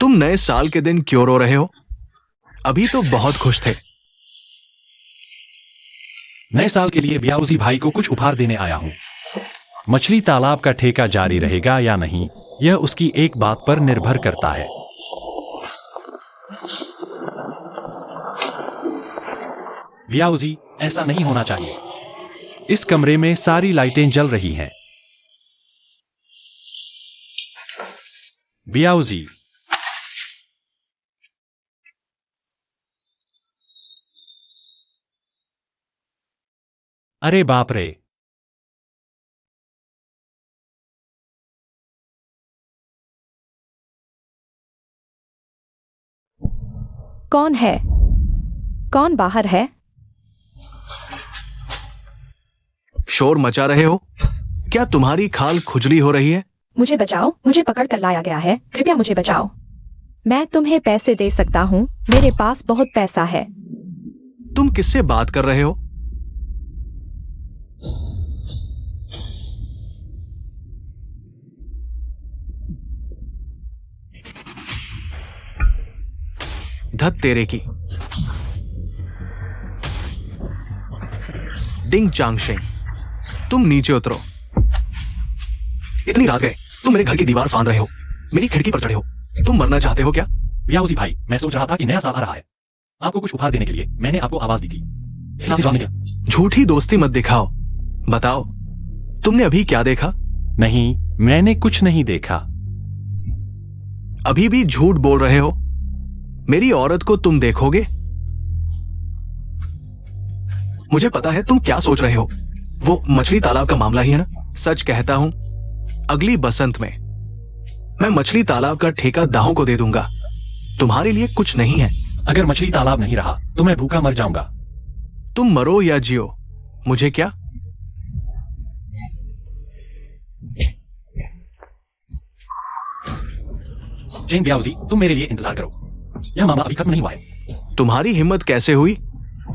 तुम नए साल के दिन क्यों रो रहे हो? अभी तो बहुत खुश थे। नए साल के लिए ब्याऊजी भाई को कुछ उपहार देने आया हूँ। मछली तालाब का ठेका जारी रहेगा या नहीं, यह उसकी एक बात पर निर्भर करता है। ब्याऊजी, ऐसा नहीं होना चाहिए। इस कमरे में सारी लाइटें जल रही हैं। ब्याऊजी, अरे बाप रे! कौन है? कौन बाहर है? शोर मचा रहे हो? क्या तुम्हारी खाल खुजली हो रही है? मुझे बचाओ, मुझे पकड़ कर लाया गया है, कृपया मुझे बचाओ। मैं तुम्हें पैसे दे सकता हूँ, मेरे पास बहुत पैसा है। तुम किससे बात कर रहे हो? धत तेरे की। डिंग चांगशेंग, तुम नीचे उतरो। इतनी रात गए, तुम मेरे घर की दीवार फांद रहे हो, मेरी खिड़की पर चढ़े हो। तुम मरना चाहते हो क्या? ब्याऊजी भाई, मैं सोच रहा था कि नया साल आ रहा है। आपको कुछ उपहार देने के लिए मैंने आपको आवाज दी थी। आपने जवाब नहीं दिया। झूठी दोस्ती मत दिखाओ। बताओ, तुमने अभी क्या देखा? नहीं, मैंने कुछ नहीं देखा। अभी भी झूठ बोल रहे हो। मेरी औरत को तुम देखोगे? मुझे पता है तुम क्या सोच रहे हो। वो मछली तालाब का मामला ही है ना? सच कहता हूं, अगली बसंत में मैं मछली तालाब का ठेका दाहों को दे दूंगा। तुम्हारे लिए कुछ नहीं है। अगर मछली तालाब नहीं रहा तो मैं भूखा मर जाऊंगा। तुम मरो या जियो, मुझे क्या? चेन ब्याऊजी, तुम मेरे लिए इंतजार करो। यह मामला अभी खत्म नहीं हुआ है। तुम्हारी हिम्मत कैसे हुई?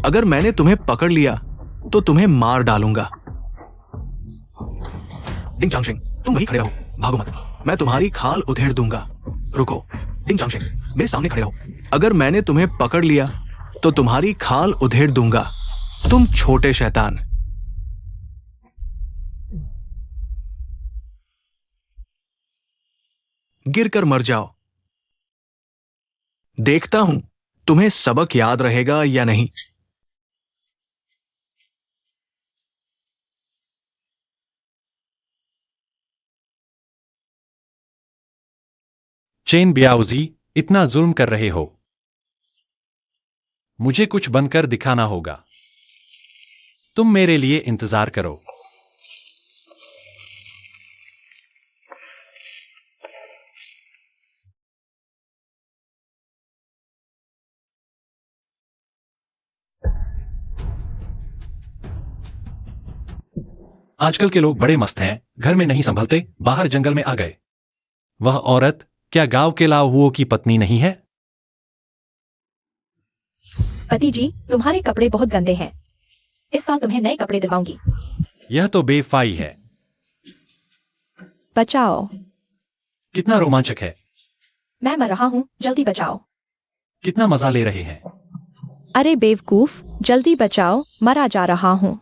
अगर मैंने तुम्हें पकड़ लिया तो तुम्हें मार डालूंगा। डिंग चांगशेंग, तुम वहीं खड़े रहो, भागो मत। मैं तुम्हारी खाल उधेड़ दूंगा। रुको। डिंग चांगशेंग, मेरे सामने खड़े रहो। अगर मैंने तुम्हें पकड़ लिया तो तुम्हारी खाल उधेड़ दूंगा। तुम छोटे शैतान। गिर कर मर जाओ। देखता हूं तुम्हें सबक याद रहेगा या नहीं। चेन ब्याऊजी, इतना जुल्म कर रहे हो। मुझे कुछ बनकर दिखाना होगा। तुम मेरे लिए इंतजार करो। आजकल के लोग बड़े मस्त हैं, घर में नहीं संभलते, बाहर जंगल में आ गए। वह औरत क्या गांव के लाहुओं की पत्नी नहीं है? पति जी, तुम्हारे कपड़े बहुत गंदे हैं। इस साल तुम्हें नए कपड़े दिलवाऊंगी। यह तो बेफाई है। बचाओ। कितना रोमांचक है। मैं मर रहा हूँ, जल्दी बचाओ। कितना मजा ले रहे हैं। अरे बेवकूफ, जल्दी बचाओ, मरा जा रहा हूँ।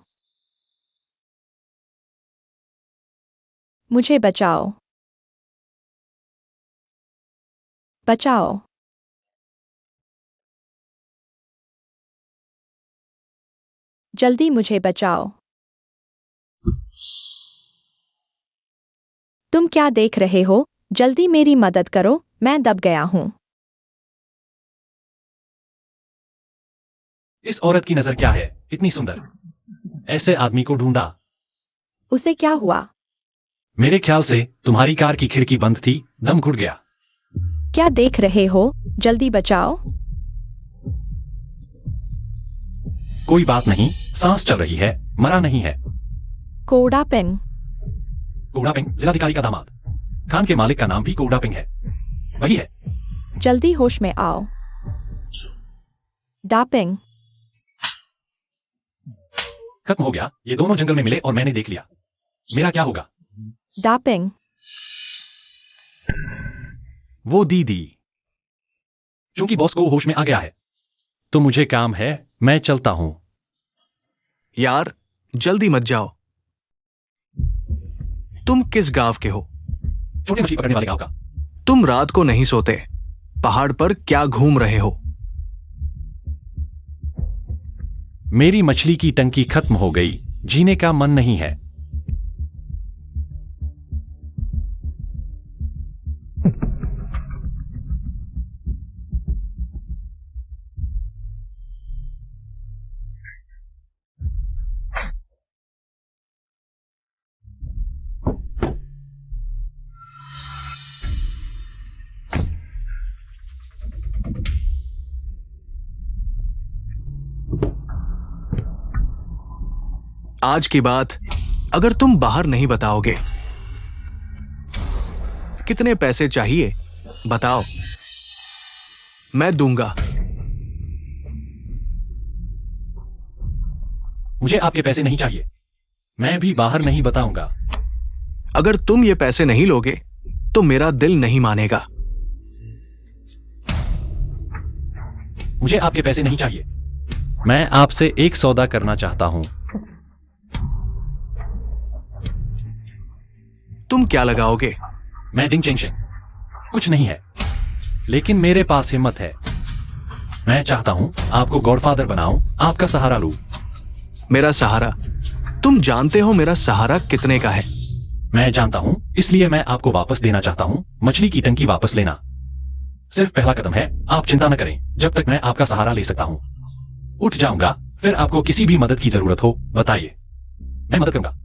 मुझे बचाओ। बचाओ। जल्दी मुझे बचाओ। तुम क्या देख रहे हो? जल्दी मेरी मदद करो, मैं दब गया हूँ। इस औरत की नजर क्या है, इतनी सुंदर। ऐसे आदमी को ढूंढा। उसे क्या हुआ? मेरे ख्याल से तुम्हारी कार की खिड़की बंद थी, दम घुट गया। क्या देख रहे हो? जल्दी बचाओ। कोई बात नहीं, सांस चल रही है, मरा नहीं है। कोड़ा पेंग। कोड़ा पिंग जिलाधिकारी का दामाद। खान के मालिक का नाम भी कोड़ा पिंग है। वही है। जल्दी होश में आओ। डापिंग। खत्म हो गया, ये दोनों जंगल में मिले और मैंने देख लिया। मेरा क्या होगा? डापिंग। वो दीदी। चूंकि बॉस को होश में आ गया है तो मुझे काम है, मैं चलता हूं। यार जल्दी मत जाओ। तुम किस गांव के हो? छोटे मछली पकड़ने वाले गांव का। तुम रात को नहीं सोते, पहाड़ पर क्या घूम रहे हो? मेरी मछली की टंकी खत्म हो गई, जीने का मन नहीं है। आज की बात अगर तुम बाहर नहीं बताओगे। कितने पैसे चाहिए बताओ, मैं दूंगा। मुझे आपके पैसे नहीं चाहिए, मैं भी बाहर नहीं बताऊंगा। अगर तुम ये पैसे नहीं लोगे तो मेरा दिल नहीं मानेगा। मुझे आपके पैसे नहीं चाहिए, मैं आपसे एक सौदा करना चाहता हूं। तुम क्या लगाओगे? मैं डिंग चेंग शेंग, कुछ नहीं है, लेकिन मेरे पास हिम्मत है। मैं चाहता हूं आपको गॉडफादर बनाऊं, आपका सहारा लूं। मेरा सहारा? तुम जानते हो मेरा सहारा कितने का है? मैं जानता हूं, इसलिए मैं आपको वापस देना चाहता हूं। मछली की टंकी वापस लेना सिर्फ पहला कदम है। आप चिंता न करें, जब तक मैं आपका सहारा ले सकता हूं। उठ जाऊंगा, फिर आपको किसी भी मदद की जरूरत हो बताइए, मैं मदद करूंगा।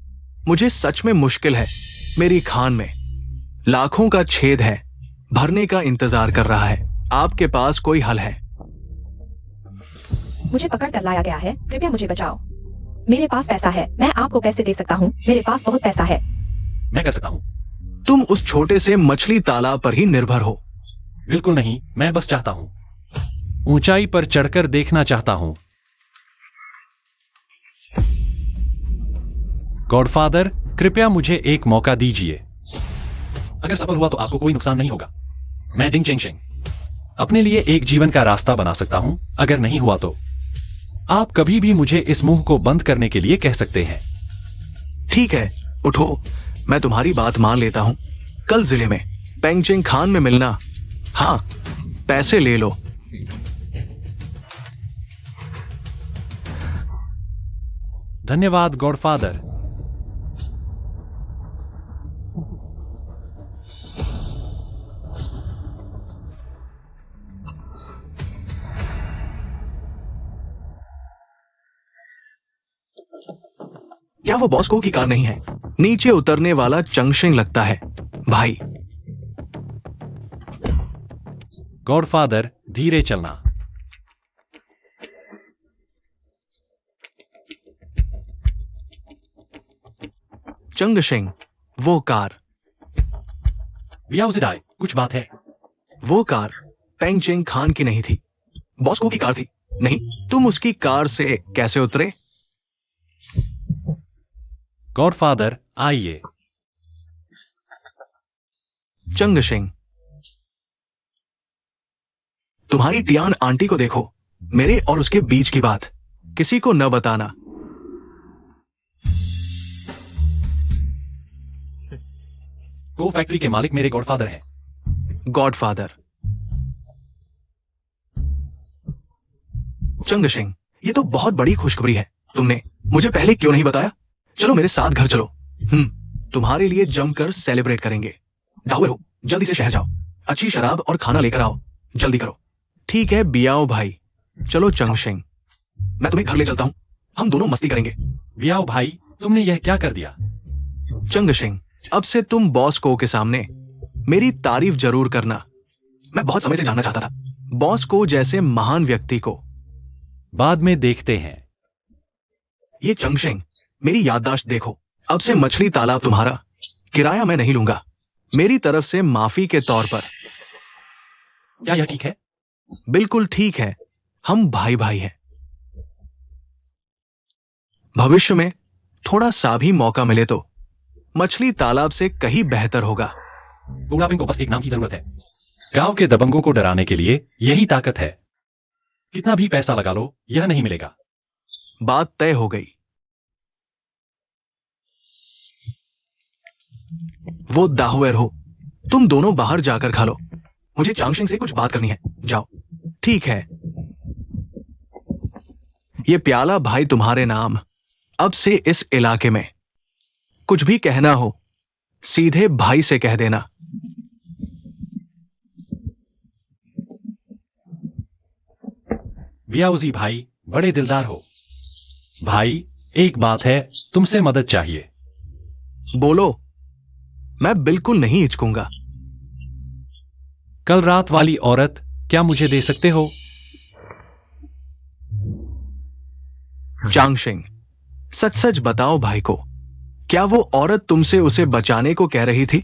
मुझे सच में मुश्किल है। मेरी खान में लाखों का छेद है, भरने का इंतजार कर रहा है। आपके पास कोई हल है? मुझे पकड़ कर लाया गया है, कृपया मुझे बचाओ। मेरे पास पैसा है, मैं आपको पैसे दे सकता हूँ, मेरे पास बहुत पैसा है। मैं कर सकता हूं। तुम उस छोटे से मछली तालाब पर ही निर्भर हो। बिल्कुल नहीं, मैं बस चाहता हूं, ऊंचाई पर चढ़कर देखना चाहता हूं। गॉडफादर, कृपया मुझे एक मौका दीजिए। अगर सफल हुआ तो आपको कोई नुकसान नहीं होगा। मैं डिंग चेंग शेंग अपने लिए एक जीवन का रास्ता बना सकता हूं। अगर नहीं हुआ तो आप कभी भी मुझे इस मुंह को बंद करने के लिए कह सकते हैं। ठीक है, उठो, मैं तुम्हारी बात मान लेता हूं। कल जिले में पेंगचेंग खान में मिलना। हाँ, पैसे ले लो। धन्यवाद गॉडफादर। क्या वो बॉस को की कार नहीं है? नीचे उतरने वाला चंगशेंग लगता है। भाई, गॉडफादर, धीरे चलना। चंगशेंग, वो कार। वियाउजिडाई, कुछ बात है? वो कार पेंगचेंग खान की नहीं थी, बॉस को की कार थी। नहीं, तुम उसकी कार से कैसे उतरे? गॉडफादर, आइए। चंगशेंग, तुम्हारी टियान आंटी को देखो। मेरे और उसके बीच की बात किसी को न बताना। वो फैक्ट्री के मालिक मेरे गॉडफादर हैं। गॉडफादर? चंगशेंग, ये तो बहुत बड़ी खुशखबरी है। तुमने मुझे पहले क्यों नहीं बताया? चलो मेरे साथ घर चलो। तुम्हारे लिए जमकर सेलिब्रेट करेंगे। डाउए हो, जल्दी से शहर जाओ, अच्छी शराब और खाना लेकर आओ, जल्दी करो। ठीक है बियाओ भाई, चलो चंगशेंग, मैं तुम्हें घर ले चलता हूं, हम दोनों मस्ती करेंगे। वियाओ भाई, तुमने यह क्या कर दिया? चंगशेंग, अब से तुम बॉस को के सामने मेरी तारीफ जरूर करना। मैं बहुत समय से जानना चाहता था बॉस को जैसे महान व्यक्ति को। बाद में देखते हैं। ये चंगशेंग, मेरी याददाश्त देखो। अब से मछली तालाब तुम्हारा, किराया मैं नहीं लूंगा। मेरी तरफ से माफी के तौर पर। क्या यह ठीक है? बिल्कुल ठीक है, हम भाई भाई हैं। भविष्य में थोड़ा सा भी मौका मिले तो मछली तालाब से कहीं बेहतर होगा। बुढ़ापे को बस एक नाम की जरूरत है। गांव के दबंगों को डराने के लिए यही ताकत है। कितना भी पैसा लगा लो, यह नहीं मिलेगा। बात तय हो गई। वो दाहुएर हो, तुम दोनों बाहर जाकर खा लो। मुझे चांगशिंग से कुछ बात करनी है। जाओ। ठीक है। ये प्याला भाई तुम्हारे नाम। अब से इस इलाके में कुछ भी कहना हो, सीधे भाई से कह देना। बियाउजी भाई बड़े दिलदार हो। भाई, एक बात है, तुमसे मदद चाहिए। बोलो। मैं बिल्कुल नहीं हिचकूंगा। कल रात वाली औरत क्या मुझे दे सकते हो? चांगशिंग, सच सच बताओ भाई को, क्या वो औरत तुमसे उसे बचाने को कह रही थी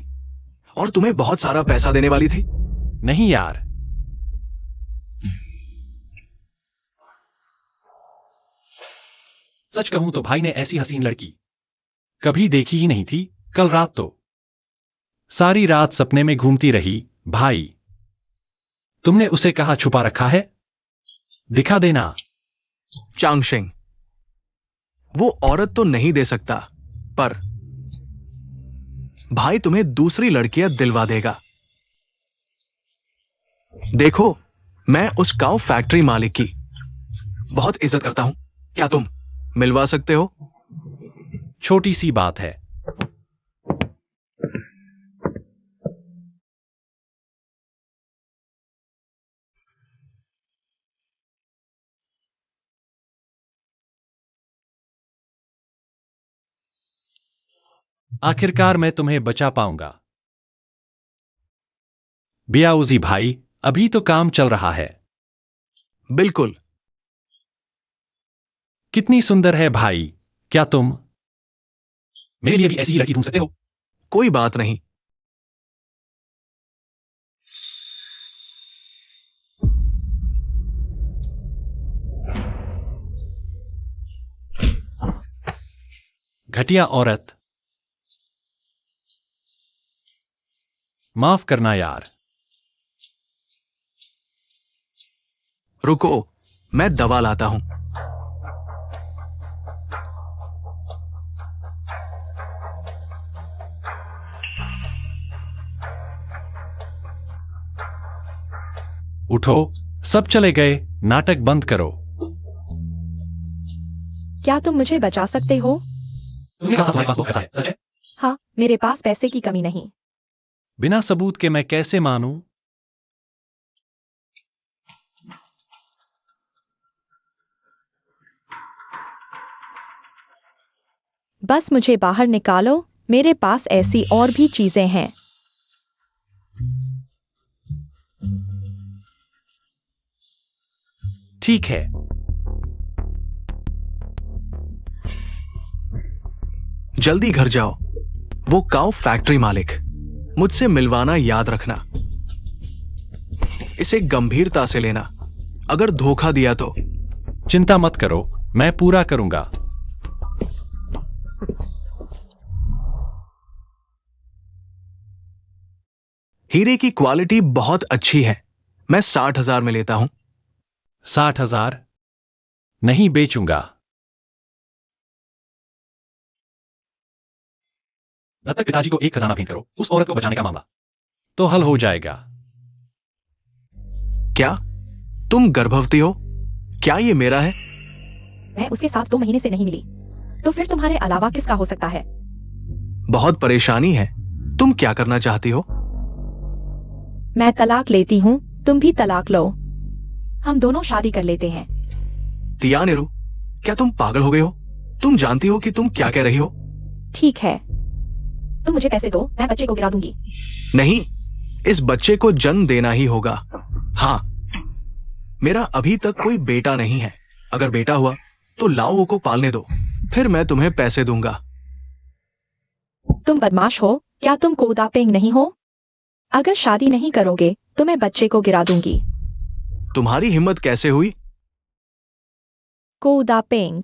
और तुम्हें बहुत सारा पैसा देने वाली थी? नहीं यार। सच कहूं तो भाई ने ऐसी हसीन लड़की कभी देखी ही नहीं थी। कल रात तो सारी रात सपने में घूमती रही। भाई, तुमने उसे कहाँ छुपा रखा है? दिखा देना। चांगशिंग, वो औरत तो नहीं दे सकता, पर भाई तुम्हें दूसरी लड़कियां दिलवा देगा। देखो, मैं उस काऊ फैक्ट्री मालिक की बहुत इज्जत करता हूं। क्या तुम मिलवा सकते हो? छोटी सी बात है। आखिरकार मैं तुम्हें बचा पाऊंगा। बियाउजी भाई, अभी तो काम चल रहा है। बिल्कुल। कितनी सुंदर है भाई। क्या तुम मेरे लिए भी ऐसी ही लड़की ढूंढ सकते हो? कोई बात नहीं। घटिया औरत। माफ करना यार। रुको, मैं दवा लाता हूं। उठो, सब चले गए, नाटक बंद करो। क्या तुम मुझे बचा सकते हो? तुमने कहा था तुम्हारे पास बहुत पैसा है, सच है? हाँ, मेरे पास पैसे की कमी नहीं। बिना सबूत के मैं कैसे मानूं? बस मुझे बाहर निकालो, मेरे पास ऐसी और भी चीजें हैं। ठीक है। जल्दी घर जाओ। वो काऊ फैक्ट्री मालिक मुझसे मिलवाना याद रखना। इसे गंभीरता से लेना। अगर धोखा दिया तो चिंता मत करो, मैं पूरा करूंगा। हीरे की क्वालिटी बहुत अच्छी है। मैं 60,000 में लेता हूं। 60,000? नहीं बेचूंगा। तब तक पिताजी को एक खजाना भेंट करो, उस औरत को बचाने का मामला तो हल हो जाएगा। क्या तुम गर्भवती हो? क्या ये मेरा है? मैं उसके साथ 2 महीने से नहीं मिली, तो फिर तुम्हारे अलावा किसका हो सकता है? बहुत परेशानी है। तुम क्या करना चाहती हो? मैं तलाक लेती हूँ, तुम भी तलाक लो। हम दोनों शादी कर लेते हैं। तियानेरू, क्या तुम पागल हो गए हो? तुम जानती हो कि तुम क्या कह रही हो? ठीक है, तुम मुझे पैसे दो, मैं बच्चे को गिरा दूंगी। नहीं, इस बच्चे को जन्म देना ही होगा। हाँ, मेरा अभी तक कोई बेटा नहीं है। अगर बेटा हुआ तो लाओ को पालने दो, फिर मैं तुम्हें पैसे दूंगा। तुम बदमाश हो, क्या तुम कोदापेंग नहीं हो? अगर शादी नहीं करोगे तो मैं बच्चे को गिरा दूंगी। तुम्हारी हिम्मत कैसे हुई? कोदापेंग।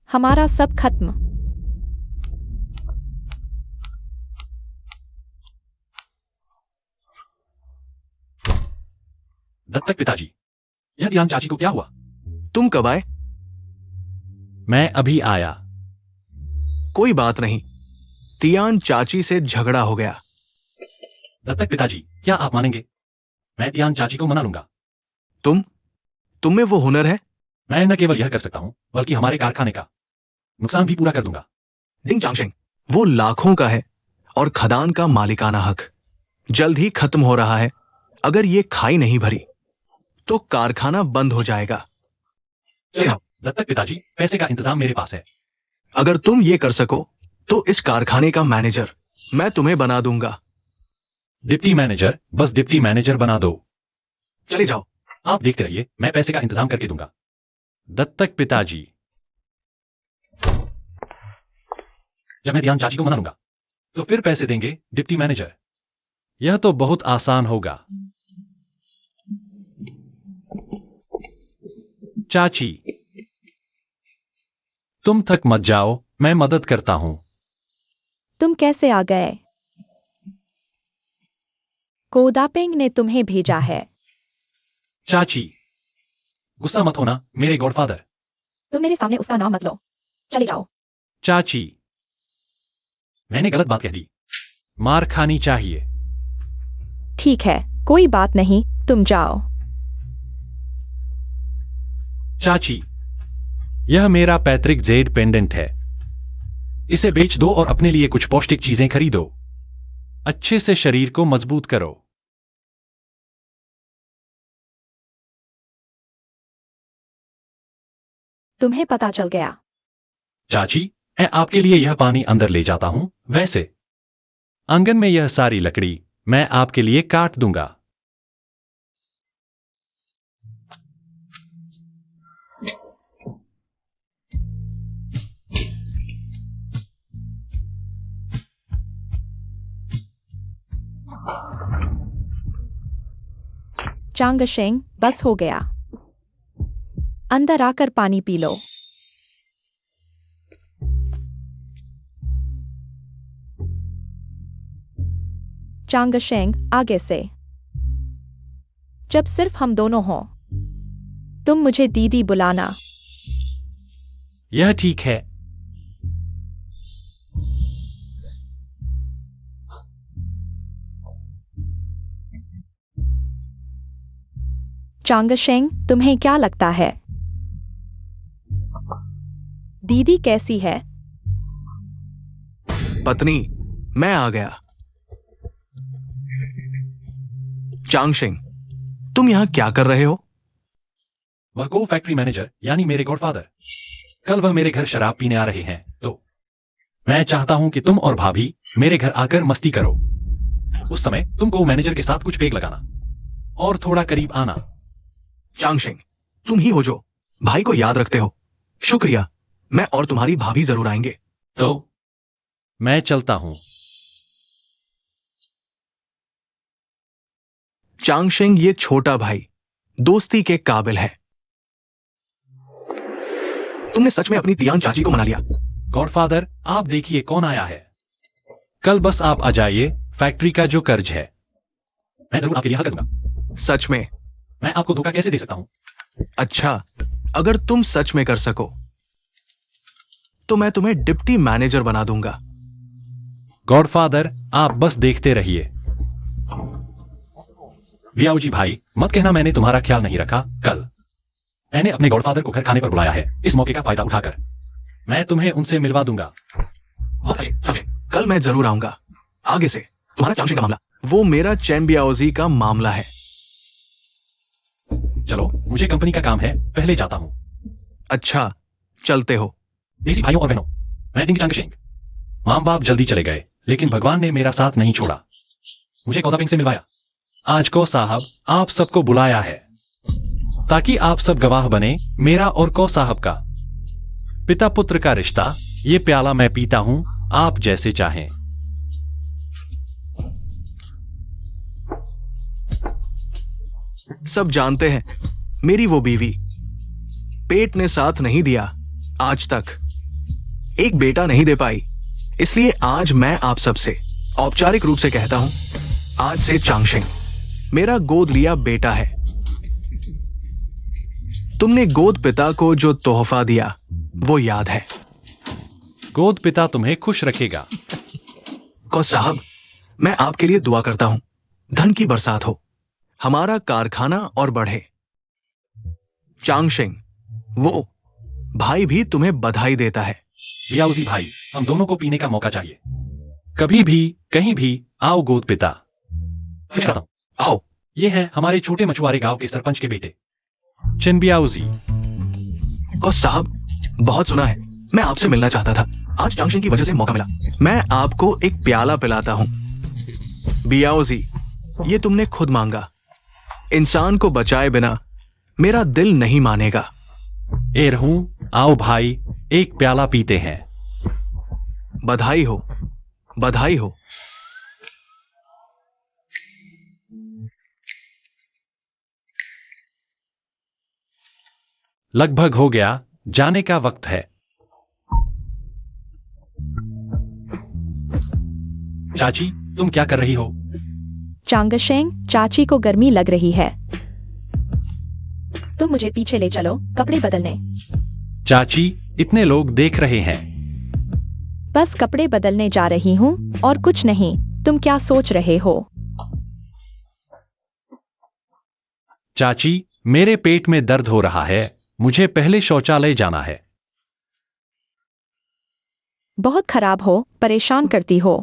हमारा सब खत्म। दत्तक पिताजी, यह दियान चाची को क्या हुआ? तुम कब आए? मैं अभी आया। कोई बात नहीं, तियान चाची से झगड़ा हो गया। दत्तक पिताजी, क्या आप मानेंगे? मैं तियान चाची को मना लूंगा। तुम में वो हुनर है? मैं न केवल यह कर सकता हूं, बल्कि हमारे कारखाने का नुकसान भी पूरा कर दूंगा। डिंग चांगशेंग, वो लाखों का है और खदान का मालिकाना हक जल्द ही खत्म हो रहा है। अगर ये खाई नहीं भरी तो कारखाना बंद हो जाएगा। दत्तक पिताजी, पैसे का इंतजाम मेरे पास है। अगर तुम ये कर सको तो इस कारखाने का मैनेजर मैं तुम्हें बना दूंगा। Deputy manager? बस डिप्टी मैनेजर बना दो। चले जाओ। आप देखते रहिए, मैं पैसे का इंतजाम करके दूंगा। दत्तक पिताजी, जब मैं ध्यान चाची को मना लूंगा तो फिर पैसे देंगे डिप्टी मैनेजर। यह तो बहुत आसान होगा। चाची, तुम थक मत जाओ, मैं मदद करता हूं। तुम कैसे आ गए? कोदापेंग ने तुम्हें भेजा है। चाची, गुस्सा मत होना, मेरे गॉडफादर। तुम मेरे सामने उसका नाम मत लो। चले जाओ। चाची, मैंने गलत बात कह दी। मार खानी चाहिए। ठीक है, कोई बात नहीं, तुम जाओ। चाची, यह मेरा पैतृक जेड पेंडेंट है। इसे बेच दो और अपने लिए कुछ पौष्टिक चीजें खरीदो। अच्छे से शरीर को मजबूत करो। तुम्हें पता चल गया। चाची, मैं आपके लिए यह पानी अंदर ले जाता हूं। वैसे आंगन में यह सारी लकड़ी मैं आपके लिए काट दूंगा। चांगशेंग, बस हो गया। अंदर आकर पानी पी लो। चांगशेंग, आगे से। जब सिर्फ हम दोनों हों, तुम मुझे दीदी बुलाना। यह ठीक है। चांगशेंग, तुम्हें क्या लगता है दीदी कैसी है? पत्नी, मैं आ गया। चांगशेंग, तुम यहां क्या कर रहे हो? वह को फैक्ट्री मैनेजर यानी मेरे गॉडफादर, कल वह मेरे घर शराब पीने आ रहे हैं, तो मैं चाहता हूं कि तुम और भाभी मेरे घर आकर मस्ती करो। उस समय तुमको मैनेजर के साथ कुछ पेग लगाना और थोड़ा करीब आना। चांगशेंग, तुम ही हो जो भाई को याद रखते हो। शुक्रिया, मैं और तुम्हारी भाभी जरूर आएंगे। तो मैं चलता हूं। चांगशेंग, ये छोटा भाई दोस्ती के काबिल है। तुमने सच में अपनी तियान चाची को मना लिया। गॉडफादर, आप देखिए कौन आया है। कल बस आप आ जाइए। फैक्ट्री का जो कर्ज है मैं जरूर आपके लिए हल करूंगा। सच में? मैं आपको धोखा कैसे दे सकता हूं? अच्छा, अगर तुम सच में कर सको तो मैं तुम्हें डिप्टी मैनेजर बना दूंगा। गॉडफादर, आप बस देखते रहिए। वियाओ जी भाई, मत कहना मैंने तुम्हारा ख्याल नहीं रखा। कल मैंने अपने गॉडफादर को घर खाने पर बुलाया है, इस मौके का फायदा उठाकर मैं तुम्हें उनसे मिलवा दूंगा। बहुत अच्छे, कल मैं जरूर आऊंगा। आगे से तुम्हारा चांगशेंग का मामला, वो मेरा चैन बियाओजी का मामला है। चलो, मुझे कंपनी का काम है, पहले जाता हूं। अच्छा, चलते हो। देसी भाइयों और बहनों, मैं डिंग चांगशेंग। मां बाप जल्दी चले गए, लेकिन भगवान ने मेरा साथ नहीं छोड़ा, मुझे कोदापिंग से मिलवाया। आज को साहब आप सबको बुलाया है ताकि आप सब गवाह बने मेरा और को साहब का पिता पुत्र का रिश्ता। ये प्याला मैं पीता हूं, आप जैसे चाहें। सब जानते हैं मेरी वो बीवी पेट ने साथ नहीं दिया आज तक, एक बेटा नहीं दे पाई। इसलिए आज मैं आप सबसे औपचारिक रूप से कहता हूं, आज से चांगशेंग मेरा गोद लिया बेटा है। तुमने गोद पिता को जो तोहफा दिया वो याद है। गोद पिता तुम्हें खुश रखेगा। को साहब, मैं आपके लिए दुआ करता हूं, धन की बरसात हो, हमारा कारखाना और बढ़े। चांगशिंग, वो भाई भी तुम्हें बधाई देता है। बियाओजी भाई, हम दोनों को पीने का मौका चाहिए। कभी भी कहीं भी आओ गोद पिता। आओ। ये है हमारे छोटे मछुआरे गांव के सरपंच के बेटे चिन बियाओजी। को साहब, बहुत सुना है, मैं आपसे मिलना चाहता था, आज चांगशिंग की वजह से मौका मिला। मैं आपको एक प्याला पिलाता हूं। बियाओजी, ये तुमने खुद मांगा। इंसान को बचाए बिना मेरा दिल नहीं मानेगा। ए रहूं, आओ भाई, एक प्याला पीते हैं। बधाई हो, बधाई हो। लगभग हो गया, जाने का वक्त है। चाची, तुम क्या कर रही हो? चांगशेंग, चाची को गर्मी लग रही है, तुम मुझे पीछे ले चलो कपड़े बदलने। चाची, इतने लोग देख रहे हैं। बस कपड़े बदलने जा रही हूँ और कुछ नहीं। तुम क्या सोच रहे हो? चाची, मेरे पेट में दर्द हो रहा है, मुझे पहले शौचालय जाना है। बहुत खराब हो, परेशान करती हो।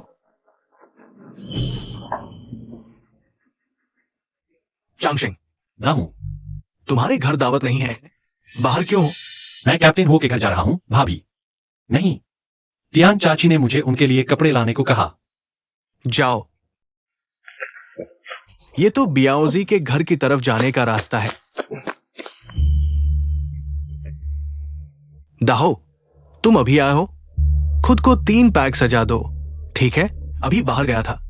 चांगशिंग, ना हूं। तुम्हारे घर दावत नहीं है, बाहर क्यों हो? मैं कैप्टन हो के घर जा रहा हूं, भाभी। नहीं, तियान चाची ने मुझे उनके लिए कपड़े लाने को कहा। जाओ। ये तो बियाओजी के घर की तरफ जाने का रास्ता है। दाहो, तुम अभी आए हो, खुद को 3 पैक सजा दो, ठीक है? अभी बाहर गया था,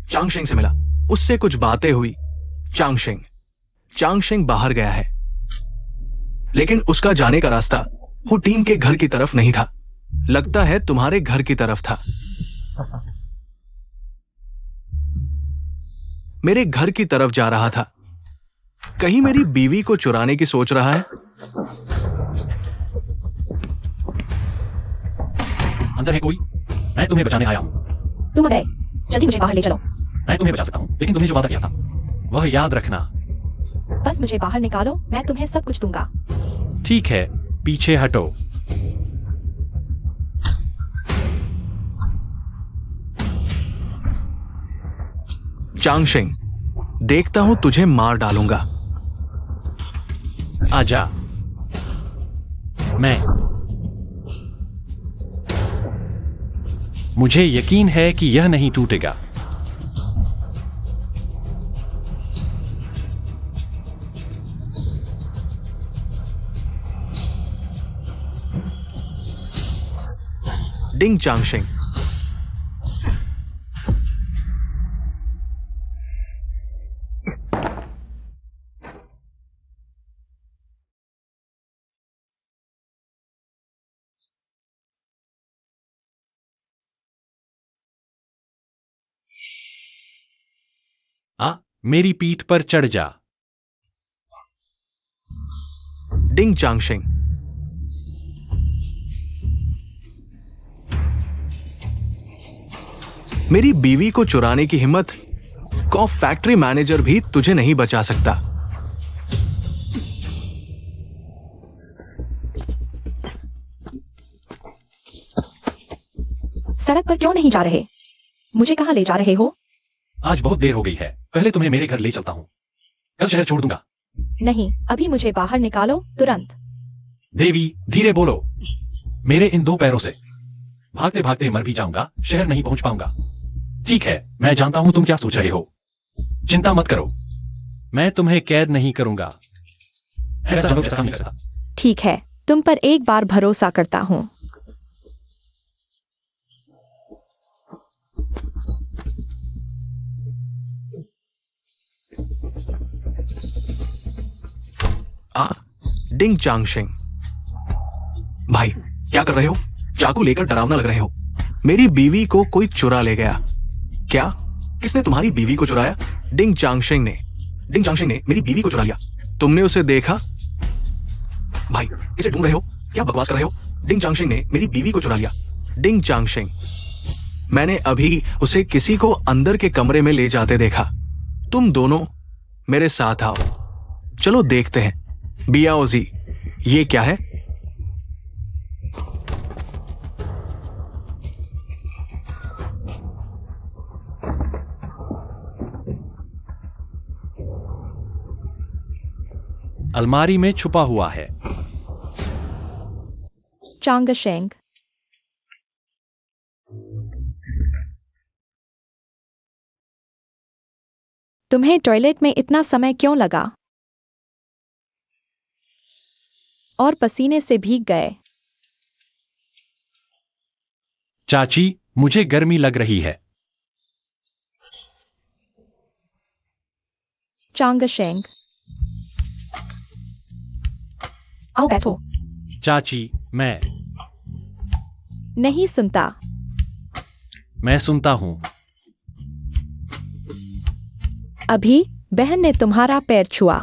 चांगशिंग से मिला, उससे कुछ बातें हुई। चांगशिंग बाहर गया है, लेकिन उसका जाने का रास्ता हु टीम के घर की तरफ नहीं था, लगता है तुम्हारे घर की तरफ था। मेरे घर की तरफ जा रहा था, कहीं मेरी बीवी को चुराने की सोच रहा है? अंदर है कोई? मैं तुम्हें बचाने आया हूं। तुम गए, जल्दी मुझे बाहर ले चलो। मैं तुम्हें बचा सकता हूं, लेकिन तुमने जो वादा किया था वह याद रखना। बस मुझे बाहर निकालो, मैं तुम्हें सब कुछ दूंगा। ठीक है, पीछे हटो। चांगशिंग, देखता हूं तुझे मार डालूंगा। आजा। मुझे यकीन है कि यह नहीं टूटेगा। डिंग चांगशिंग, मेरी पीठ पर चढ़ जा। डिंग चांगशिंग, मेरी बीवी को चुराने की हिम्मत को फैक्ट्री मैनेजर भी तुझे नहीं बचा सकता। सड़क पर क्यों नहीं जा रहे? मुझे कहां ले जा रहे हो? आज बहुत देर हो गई है, पहले तुम्हें मेरे घर ले चलता हूं, कल शहर छोड़ दूंगा। नहीं, अभी मुझे बाहर निकालो, तुरंत। देवी, धीरे बोलो। मेरे इन 2 पैरों से भागते भागते मर भी जाऊंगा, शहर नहीं पहुंच पाऊंगा। ठीक है, मैं जानता हूं तुम क्या सोच रहे हो। चिंता मत करो, मैं तुम्हें कैद नहीं करूंगा। ऐसा काम नहीं कर सकता। ठीक है, तुम पर एक बार भरोसा करता हूं। डिंग चांगशिंग, भाई क्या कर रहे हो? चाकू लेकर डरावना लग रहे हो। मेरी बीवी को कोई चुरा ले गया। क्या? किसने तुम्हारी बीवी को चुराया? डिंग चांगशिंग ने मेरी बीवी को चुरा लिया। तुमने उसे देखा? भाई, किसे ढूंढ रहे हो? क्या बकवास कर रहे हो? डिंग चांगशिंग ने मेरी बीवी को चुरा लिया। डिंग चांगशिंग, मैंने अभी उसे किसी को अंदर के कमरे में ले जाते देखा। तुम दोनों मेरे साथ आओ, चलो देखते हैं। बियाओजी, ये क्या है? अलमारी में छुपा हुआ है। चांगशेंग, तुम्हें टॉयलेट में इतना समय क्यों लगा? और पसीने से भीग गए। चाची, मुझे गर्मी लग रही है। चांगशेंग, आओ बैठो। चाची, मैं नहीं सुनता। सुनता हूं। अभी बहन ने तुम्हारा पैर छुआ।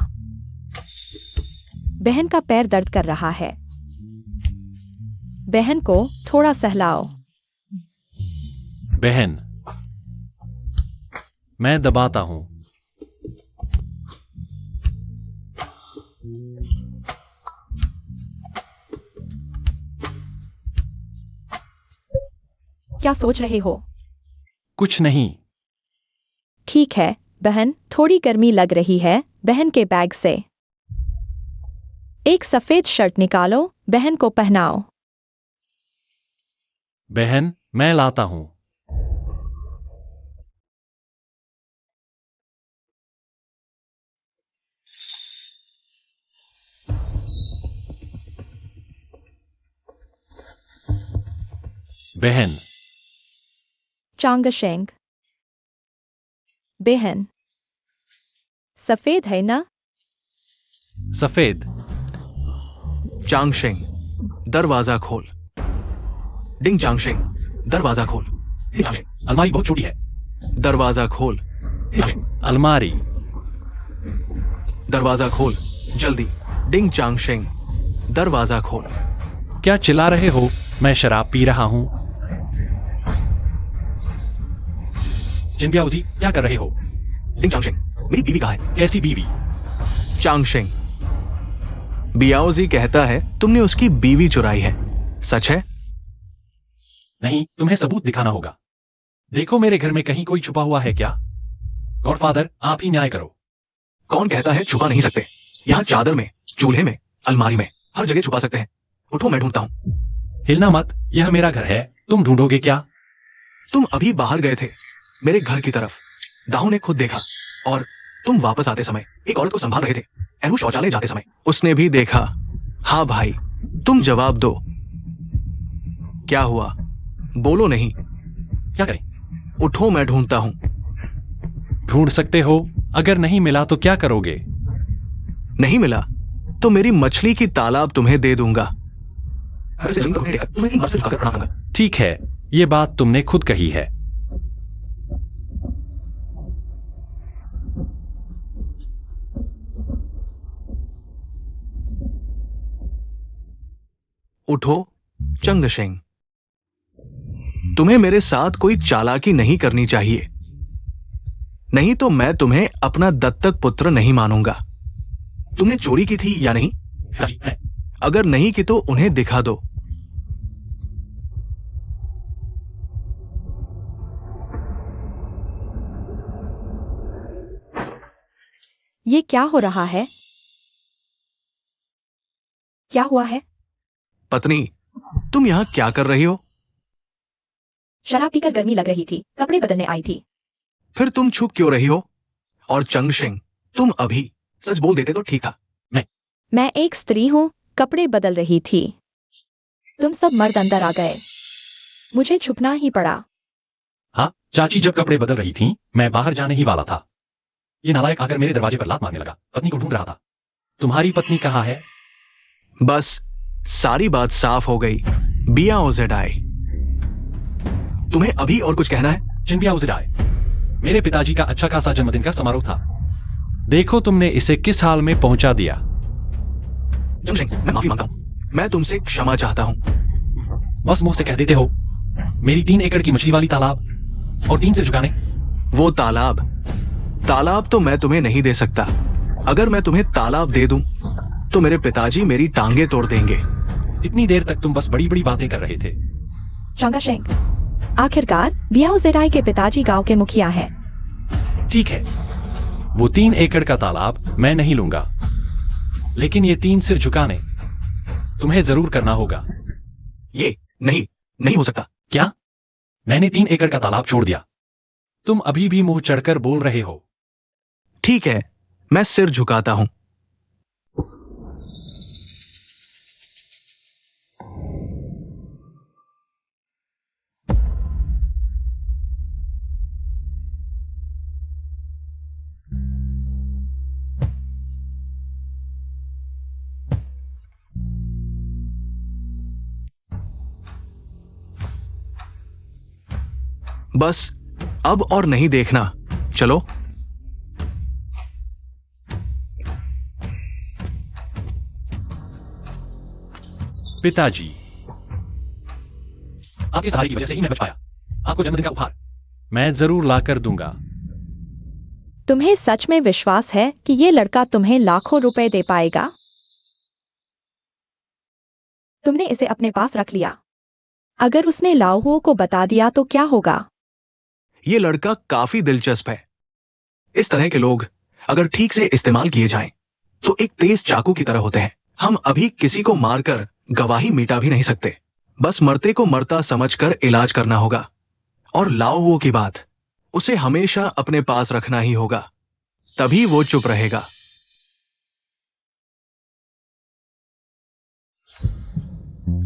बहन का पैर दर्द कर रहा है। बहन को थोड़ा सहलाओ। बहन, मैं दबाता हूं। क्या सोच रहे हो? कुछ नहीं। ठीक है बहन, थोड़ी गर्मी लग रही है। बहन के बैग से एक सफेद शर्ट निकालो, बहन को पहनाओ। बहन, मैं लाता हूं। बहन, चांगशेंग, बहन, सफेद है ना? सफेद। चांगशिंग, दरवाजा खोल। डिंग चांगशिंग, दरवाजा खोल। अलमारी बहुत छोटी है। दरवाजा खोल। अलमारी। दरवाजा खोल, जल्दी। डिंग चांगशिंग, दरवाजा खोल। क्या चिल्ला रहे हो? मैं शराब पी रहा हूं। जिनबियाओजी, क्या कर रहे हो? डिंग चांगशिंग, मेरी बीवी कहाँ है? कैसी बीवी? चांगशिंग, बियाओजी कहता है तुमने उसकी बीवी चुराई है। सच है? नहीं, तुम्हें सबूत दिखाना होगा। देखो मेरे घर में कहीं कोई छुपा हुआ है क्या? गॉडफादर, आप ही न्याय करो। कौन कहता है छुपा नहीं सकते? यहाँ चादर में, चूल्हे में, अलमारी में, हर जगह छुपा सकते हैं। उठो, मैं ढूंढता हूँ। हिलना मत, यह मेरा घर है। तुम ढूंढोगे क्या? तुम अभी बाहर गए थे, मेरे घर की तरफ। दाऊ ने खुद देखा, और तुम वापस आते समय एक औरत को संभाल रहे थे। एरू शौचालय जाते समय उसने भी देखा। हाँ भाई, तुम जवाब दो। क्या हुआ? बोलो नहीं। क्या करें? उठो, मैं ढूंढता हूं। ढूंढ सकते हो। अगर नहीं मिला तो क्या करोगे? नहीं मिला तो मेरी मछली की तालाब तुम्हें दे दूंगा। ठीक है, ये बात तुमने खुद कही है। उठो, चंगशेंग, तुम्हें मेरे साथ कोई चालाकी नहीं करनी चाहिए, नहीं तो मैं तुम्हें अपना दत्तक पुत्र नहीं मानूंगा। तुमने चोरी की थी या नहीं? अगर नहीं की तो उन्हें दिखा दो। ये क्या हो रहा है? क्या हुआ है? पत्नी, तुम यहां क्या कर रही हो? शराब पीकर गर्मी लग रही थी, कपड़े बदलने आई थी। फिर तुम छुप क्यों रही हो? और चंगशेंग, तुम अभी सच बोल देते तो ठीक था। मैं एक स्त्री हूँ, कपड़े बदल रही थी। तुम सब मर्द अंदर आ गए, मुझे छुपना ही पड़ा। हाँ, चाची जब कपड़े बदल रही थी, मैं बाहर जाने ही वाला था। ये नालायक आकर मेरे दरवाजे पर लात मारने लगा। पत्नी को ढूंढ रहा था। तुम्हारी पत्नी कहाँ है? बस सारी बात साफ हो गई। बियाओजेडाई, तुम्हें अभी और कुछ कहना है? जिनबियाओजेडाई, मेरे पिताजी का अच्छा खासा जन्मदिन का समारोह था। देखो तुमने इसे किस हाल में पहुंचा दिया। चंगशेंग, मैं माफी मांगता हूँ। मैं तुमसे क्षमा चाहता हूँ। बस मुंह से कह देते हो। मेरी 3 एकड़ की मछली वाली तालाब और 3 सिर झुकाने। वो तालाब तो मैं तुम्हें नहीं दे सकता। अगर मैं तुम्हें तालाब दे दूं तो मेरे पिताजी मेरी टांगे तोड़ देंगे। इतनी देर तक तुम बस बड़ी बड़ी बातें कर रहे थे। चांगशेंग, आखिरकार बियाओ जेराई के पिताजी गांव के मुखिया हैं। ठीक है, वो 3 एकड़ का तालाब मैं नहीं लूंगा, लेकिन ये 3 सिर झुकाने तुम्हें जरूर करना होगा। ये नहीं हो सकता। क्या? मैंने 3 एकड़ का तालाब छोड़ दिया। तुम अभी भी मुंह चढ़कर बोल रहे हो। ठीक है, मैं सिर झुकाता हूं। बस अब और नहीं देखना। चलो। पिताजी, आपके सहारे की वजह से ही मैं बच पाया। आपको जन्मदिन का उपहार मैं जरूर लाकर दूंगा। तुम्हें सच में विश्वास है कि ये लड़का तुम्हें लाखों रुपए दे पाएगा? तुमने इसे अपने पास रख लिया। अगर उसने लाओहुओ को बता दिया तो क्या होगा? ये लड़का काफी दिलचस्प है। इस तरह के लोग अगर ठीक से इस्तेमाल किए जाएं, तो एक तेज चाकू की तरह होते हैं। हम अभी किसी को मारकर गवाही मिटा भी नहीं सकते। बस मरते को मरता समझकर इलाज करना होगा। और लाओहुओ की बात उसे हमेशा अपने पास रखना ही होगा, तभी वो चुप रहेगा।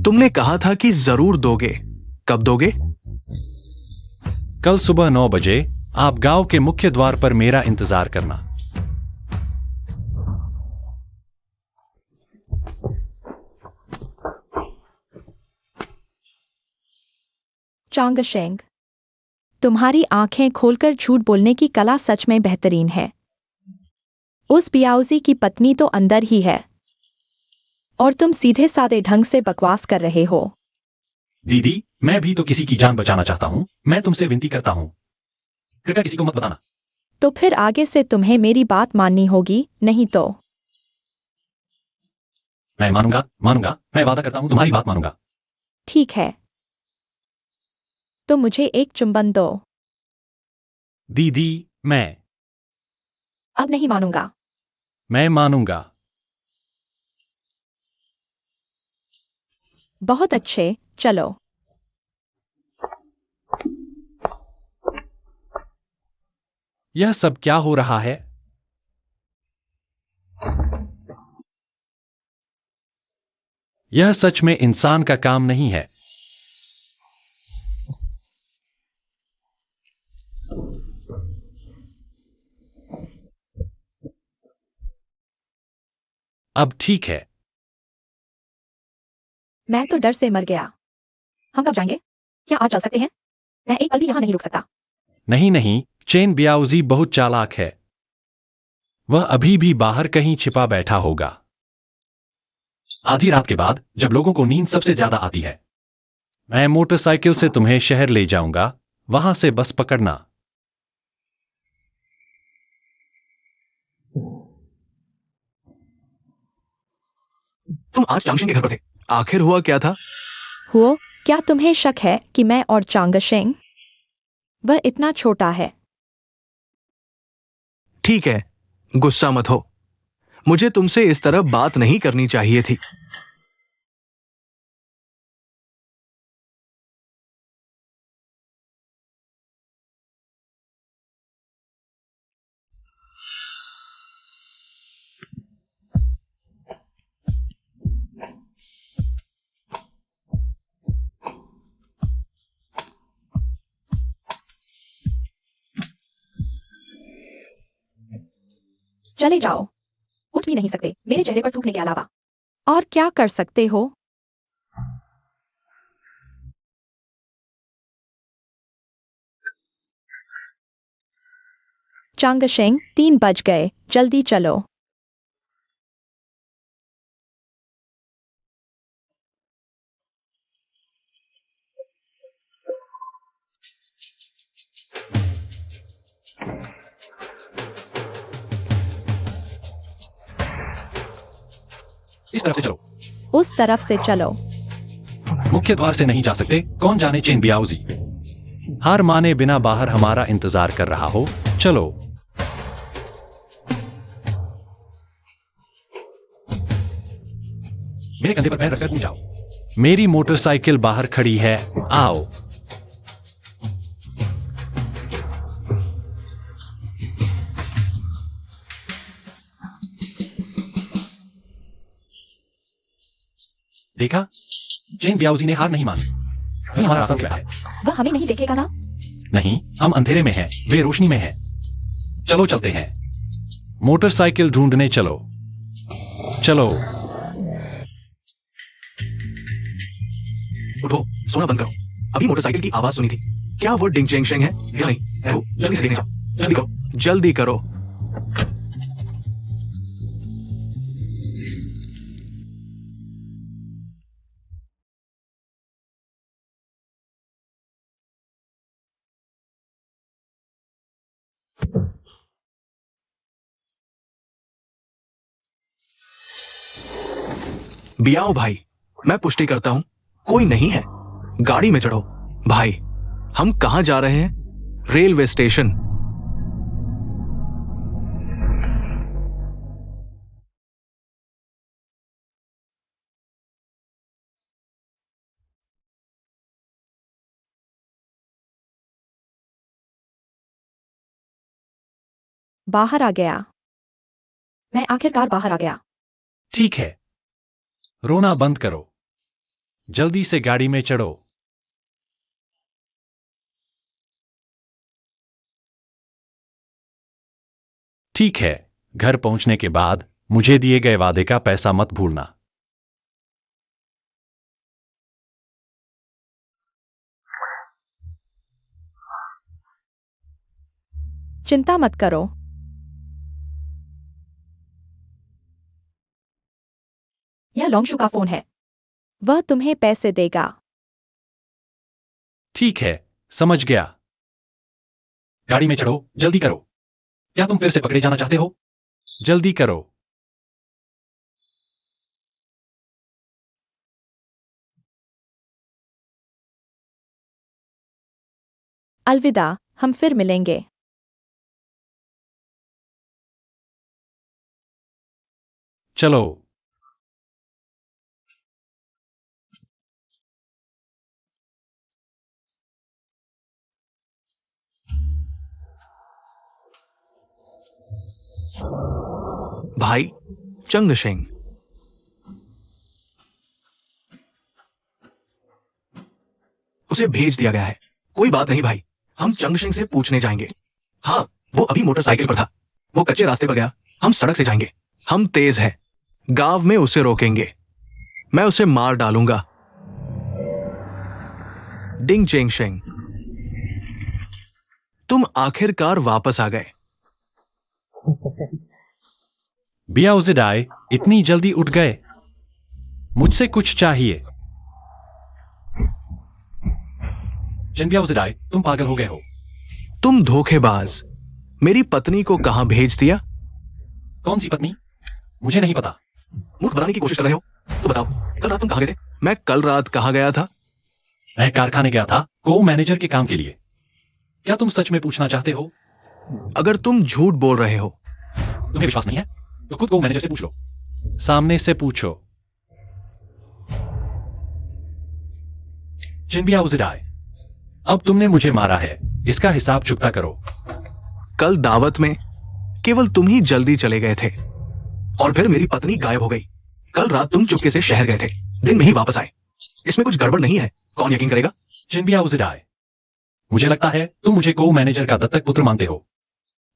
तुमने कहा था कि जरूर दोगे। कब दोगे? कल सुबह 9 बजे आप गांव के मुख्य द्वार पर मेरा इंतजार करना। चांगशेंग, तुम्हारी आंखें खोलकर झूठ बोलने की कला सच में बेहतरीन है। उस बियाउजी की पत्नी तो अंदर ही है और तुम सीधे साधे ढंग से बकवास कर रहे हो। दीदी, मैं भी तो किसी की जान बचाना चाहता हूं। मैं तुमसे विनती करता हूं, कृपया किसी को मत बताना। तो फिर आगे से तुम्हें मेरी बात माननी होगी, नहीं तो। मैं मानूंगा। मैं वादा करता हूं तुम्हारी बात मानूंगा। ठीक है, तो मुझे एक चुंबन दो। दीदी, मैं अब नहीं मानूंगा। मानूंगा। बहुत अच्छे, चलो। यह सब क्या हो रहा है? यह सच में इंसान का काम नहीं है। अब ठीक है। मैं तो डर से मर गया। हम कब जाएंगे? क्या आज चल सकते हैं? मैं एक पल भी यहां नहीं रुक सकता। नहीं, चेन बियाउजी बहुत चालाक है। वह अभी भी बाहर कहीं छिपा बैठा होगा। आधी रात के बाद, जब लोगों को नींद सबसे ज्यादा आती है, मैं मोटरसाइकिल से तुम्हें शहर ले जाऊंगा। वहां से बस पकड़ना। तुम आज चांगशेंग के घर पर थे। आखिर हुआ क्या था? हुओ, क्या तुम्हें शक है कि मैं और चांगशेंग? वह इतना छोटा है। ठीक है, गुस्सा मत हो। मुझे तुमसे इस तरह बात नहीं करनी चाहिए थी। चले जाओ। उठ भी नहीं सकते मेरे चेहरे पर थूकने के अलावा। और क्या कर सकते हो? चांगशेंग, 3 बज गए, जल्दी चलो। इस तरफ से चलो। उस तरफ से चलो। मुख्य द्वार से नहीं जा सकते, कौन जाने चेन बियाउजी। हार माने बिना बाहर हमारा इंतजार कर रहा हो, चलो। मेरे कंधे पर पैर रखकर कूद जाओ। मेरी मोटरसाइकिल बाहर खड़ी है, आओ। देखा, चेन बियाउजी ने हार नहीं मानी। वही हमारा रास्ता निकला है। वह हमें नहीं देखेगा ना? नहीं, हम अंधेरे में हैं, वे रोशनी में हैं। चलो चलते हैं। मोटरसाइकिल ढूंढने चलो। चलो। उठो, सोना बंद करो। अभी मोटरसाइकिल की आवाज सुनी थी। क्या वो डिंग चेंग शेंग है या नहीं? एहो, जल्दी से देखने जाओ। जल्दी करो, जल्दी करो। बियाओ भाई, मैं पुष्टि करता हूं, कोई नहीं है। गाड़ी में चढ़ो। भाई, हम कहां जा रहे हैं? Railway station. बाहर आ गया। मैं आखिरकार बाहर आ गया। ठीक है, रोना बंद करो। जल्दी से गाड़ी में चढ़ो। ठीक है, घर पहुंचने के बाद मुझे दिए गए वादे का पैसा मत भूलना। चिंता मत करो। यह लोंगशु का फोन है। वह तुम्हें पैसे देगा। ठीक है, समझ गया। गाड़ी में चढ़ो, जल्दी करो। क्या तुम फिर से पकड़े जाना चाहते हो? जल्दी करो। अलविदा, हम फिर मिलेंगे। चलो। भाई चंग शेंग, उसे भेज दिया गया है। कोई बात नहीं भाई, हम चंग शेंग से पूछने जाएंगे। हाँ, वो अभी मोटरसाइकिल पर था। वो कच्चे रास्ते पर गया, हम सड़क से जाएंगे। हम तेज है, गांव में उसे रोकेंगे। मैं उसे मार डालूंगा। डिंग चेंग शेंग, तुम आखिरकार वापस आ गए। बियाउजिडाई, इतनी जल्दी उठ गए? मुझसे कुछ चाहिए। बियाउजिडाई, तुम पागल हो गए हो। तुम धोखेबाज, मेरी पत्नी को कहां भेज दिया? कौन सी पत्नी? मुझे नहीं पता। मूर्ख बनाने की कोशिश कर रहे हो तो बताओ, कल रात तुम कहां गए थे? मैं कल रात कहां गया था? मैं कारखाने गया था, को मैनेजर के काम के लिए। क्या तुम सच में पूछना चाहते हो? अगर तुम झूठ बोल रहे हो। तुम्हें विश्वास नहीं है तो खुद को मैनेजर से पूछ लो। सामने से पूछो। बियाउजिडाई, अब तुमने मुझे मारा है, इसका हिसाब चुकता करो। कल दावत में केवल तुम ही जल्दी चले गए थे और फिर मेरी पत्नी गायब हो गई। कल रात तुम चुपके से शहर गए थे, दिन में ही वापस आए। इसमें कुछ गड़बड़ नहीं है, कौन यकीन करेगा? बियाउजिडाई, मुझे लगता है तुम मुझे को मैनेजर का दत्तक पुत्र मानते हो।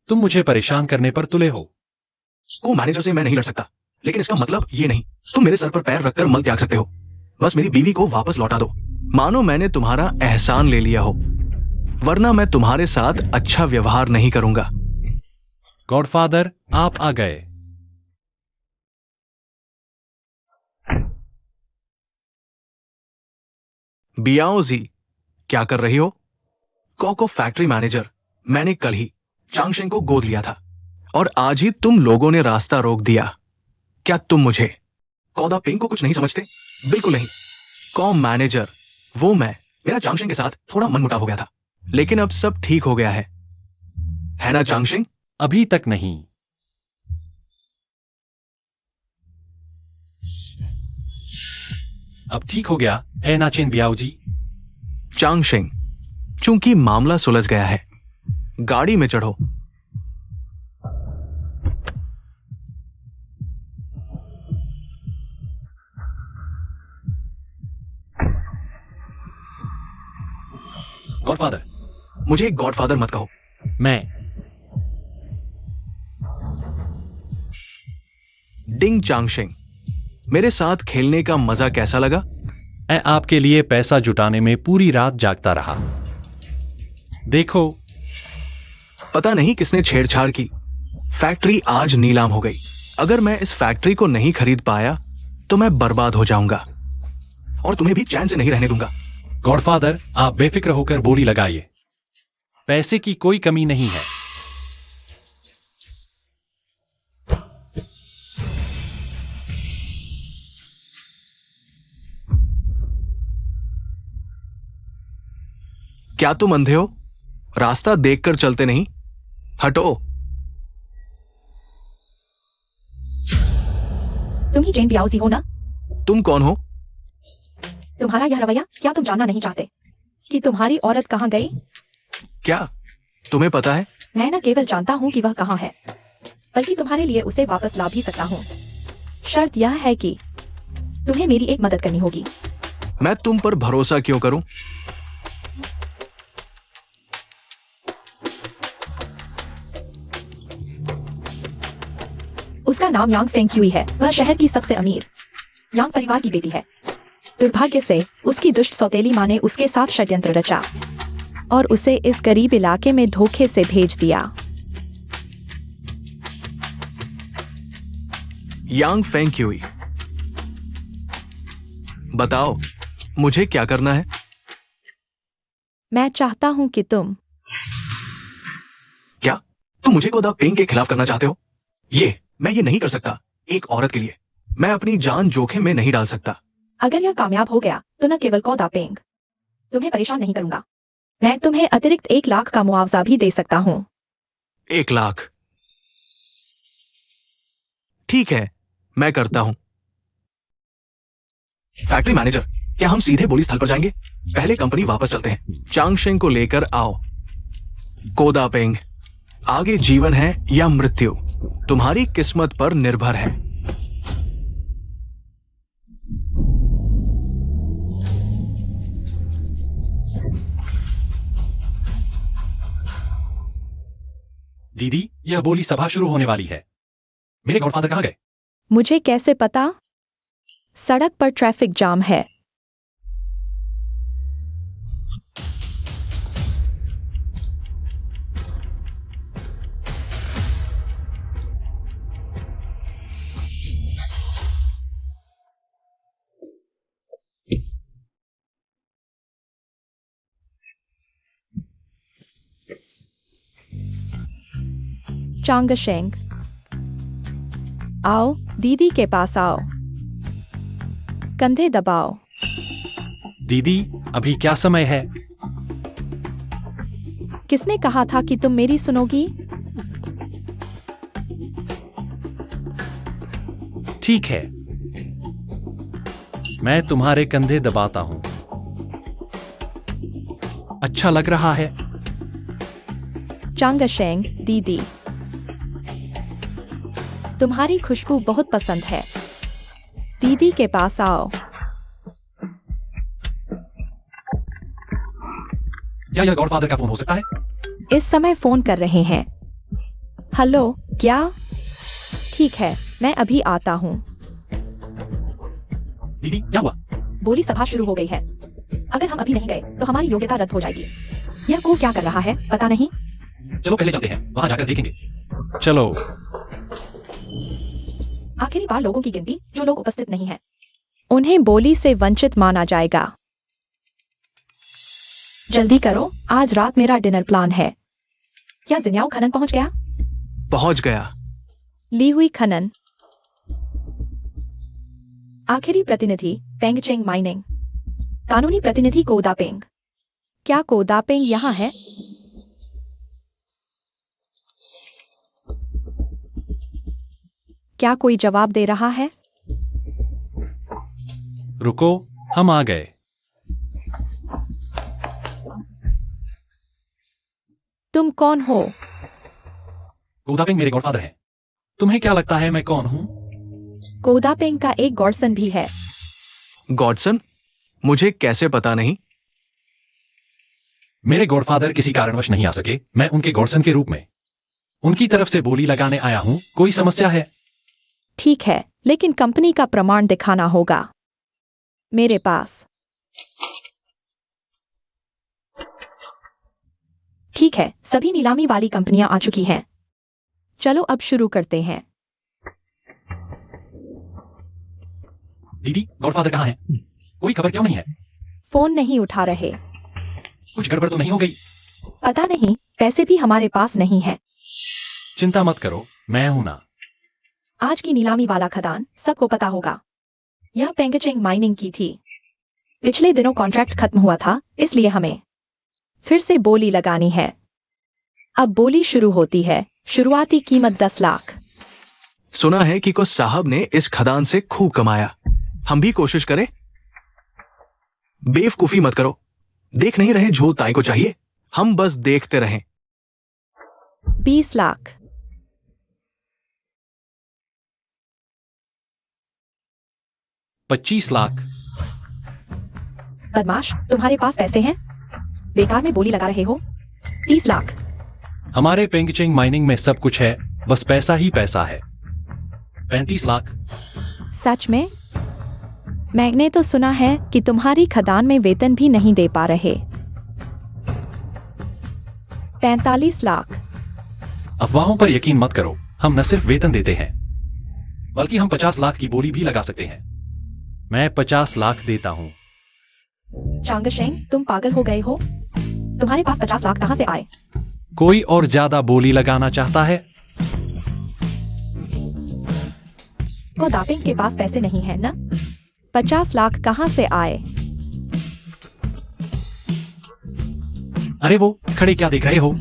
तुम मुझे परेशान करने पर तुले हो। को मैनेजर से मैं नहीं लड़ सकता, लेकिन इसका मतलब ये नहीं तुम मेरे सर पर पैर रखकर मल त्याग सकते हो। बस मेरी बीवी को वापस लौटा दो। मानो मैंने तुम्हारा एहसान ले लिया हो, वरना मैं तुम्हारे साथ अच्छा व्यवहार नहीं करूंगा। गॉडफादर, आप आ गए। बियाओजी, क्या कर रही हो? कोको फैक्ट्री मैनेजर, मैंने कल ही चांगशेंग को गोद लिया था और आज ही तुम लोगों ने रास्ता रोक दिया। क्या तुम मुझे कौदा पिंग को कुछ नहीं समझते? बिल्कुल नहीं। कॉम मैनेजर, वो मैं, मेरा चांगशिंग के साथ थोड़ा मनमुटाव हो गया था, लेकिन अब सब ठीक हो गया है ना चांगशिंग? अभी तक नहीं। अब ठीक हो गया है ना चेन बियाओ जी? चांगशिंग, चूंकि मामला सुलझ गया है, गाड़ी में चढ़ो। गॉडफादर। मुझे गॉडफादर मत कहो। मैं डिंग चांगशिंग, मेरे साथ खेलने का मजा कैसा लगा? मैं आपके लिए पैसा जुटाने में पूरी रात जागता रहा। देखो, पता नहीं किसने छेड़छाड़ की, फैक्ट्री आज नीलाम हो गई। अगर मैं इस फैक्ट्री को नहीं खरीद पाया तो मैं बर्बाद हो जाऊंगा और तुम्हें भी चैन से नहीं रहने दूंगा। गॉडफादर, आप बेफिक्र होकर बोली लगाइए, पैसे की कोई कमी नहीं है। क्या तुम अंधे हो? रास्ता देखकर चलते नहीं? हटो। तुम ही जेन बियाओजी हो ना? तुम कौन हो? तुम्हारा यह रवैया, क्या तुम जानना नहीं चाहते कि तुम्हारी औरत कहाँ गई? क्या तुम्हें पता है? मैं न केवल जानता हूँ कि वह कहाँ है, बल्कि तुम्हारे लिए उसे वापस ला भी सकता हूँ। शर्त यह है कि तुम्हें मेरी एक मदद करनी होगी। मैं तुम पर भरोसा क्यों करूं? उसका नाम यांग फेंग क्यूई है। वह शहर की सबसे अमीर यांग परिवार की बेटी है। दुर्भाग्य से उसकी दुष्ट सौतेली माँ ने उसके साथ षड्यंत्र रचा और उसे इस गरीब इलाके में धोखे से भेज दिया। यांग फेंग क्यूई, बताओ मुझे क्या करना है? मैं चाहता हूं कि तुम क्या तुम मुझे गोदा पेंग के खिलाफ करना चाहते हो? मैं ये नहीं कर सकता। एक औरत के लिए मैं अपनी जान जोखिम में नहीं डाल सकता। अगर यह कामयाब हो गया तो न केवल कौदा पेंग तुम्हें परेशान नहीं करूंगा, मैं तुम्हें अतिरिक्त 1 लाख का मुआवजा भी दे सकता हूँ। 1 लाख? ठीक है, मैं करता हूं। फैक्ट्री मैनेजर, क्या हम सीधे बोली स्थल पर जाएंगे? पहले कंपनी वापस चलते हैं। चांगशिंग को लेकर आओ। कोदा पेंग, आगे जीवन है या मृत्यु, तुम्हारी किस्मत पर निर्भर है। दीदी, यह बोली सभा शुरू होने वाली है। मेरे गॉडफादर कहाँ गए? मुझे कैसे पता? सड़क पर ट्रैफिक जाम है। चांगशिंग, आओ, दीदी के पास आओ, कंधे दबाओ। दीदी, अभी क्या समय है? किसने कहा था कि तुम मेरी सुनोगी? ठीक है, मैं तुम्हारे कंधे दबाता हूं। अच्छा लग रहा है? चांगशिंग दीदी, तुम्हारी खुशबू बहुत पसंद है। दीदी के पास आओ। क्या यह गॉडफादर का फोन हो सकता है? इस समय फोन कर रहे हैं। हेलो, क्या? ठीक है, मैं अभी आता हूँ। दीदी, क्या हुआ? बोली सभा शुरू हो गई है। अगर हम अभी नहीं गए तो हमारी योग्यता रद्द हो जाएगी। यह को क्या कर रहा है पता नहीं। चलो पहले चलते हैं, वहां जाकर देखेंगे। चलो। आखिरी बार लोगों की गिनती जो लोग उपस्थित नहीं हैं, उन्हें बोली से वंचित माना जाएगा। जल्दी करो, आज रात मेरा डिनर प्लान है। क्या जिन्याओ खनन पहुंच गया? पहुंच गया। ली हुई खनन। आखिरी प्रतिनिधि पेंगचेंग माइनिंग। कानूनी प्रतिनिधि कोदापेंग। क्या कोदापेंग यहाँ है? क्या कोई जवाब दे रहा है? रुको, हम आ गए। तुम कौन हो? कोदापेंग मेरे गॉडफादर हैं। तुम्हें क्या लगता है मैं कौन हूं? कोदापेंग का एक गॉडसन भी है। गॉडसन? मुझे कैसे पता नहीं? मेरे गॉडफादर किसी कारणवश नहीं आ सके। मैं उनके गॉडसन के रूप में उनकी तरफ से बोली लगाने आया हूं। कोई समस्या है? ठीक है, लेकिन कंपनी का प्रमाण दिखाना होगा। मेरे पास। ठीक है, सभी नीलामी वाली कंपनियां आ चुकी हैं। चलो अब शुरू करते हैं। दीदी, गॉडफादर कहाँ है? कोई खबर क्यों नहीं है? फोन नहीं उठा रहे। कुछ गड़बड़ तो नहीं हो गई? पता नहीं, पैसे भी हमारे पास नहीं है। चिंता मत करो, मैं हूं ना। आज की नीलामी वाला खदान सबको पता होगा। यह पेंगचेंग माइनिंग की थी। पिछले दिनों कॉन्ट्रैक्ट खत्म हुआ था, इसलिए हमें फिर से बोली लगानी है। अब बोली शुरू होती है। शुरुआती कीमत 10 लाख। सुना है कि कुछ साहब ने इस खदान से खूब कमाया। हम भी कोशिश करें? बेवकूफी मत करो। देख नहीं रहे जो ताई को चाहिए? हम बस देखते रहें। 20 लाख। 25 लाख। बदमाश, तुम्हारे पास पैसे हैं? बेकार में बोली लगा रहे हो। 30 लाख। हमारे पेंगचेंग माइनिंग में सब कुछ है, बस पैसा ही पैसा है। 35 लाख। सच में? मैंने तो सुना है कि तुम्हारी खदान में वेतन भी नहीं दे पा रहे। 45 लाख। अफवाहों पर यकीन मत करो। हम न सिर्फ वेतन देते हैं, बल्कि हम 50 लाख की बोली भी लगा सकते हैं। मैं 50 लाख देता हूं। चांगशेंग, तुम पागल हो गए हो? तुम्हारे पास 50 लाख कहां से आए? कोई और ज्यादा बोली लगाना चाहता है? कोदापेंग के पास पैसे नहीं है ना? 50 लाख कहां से आए? अरे वो खड़े क्या देख रहे हो?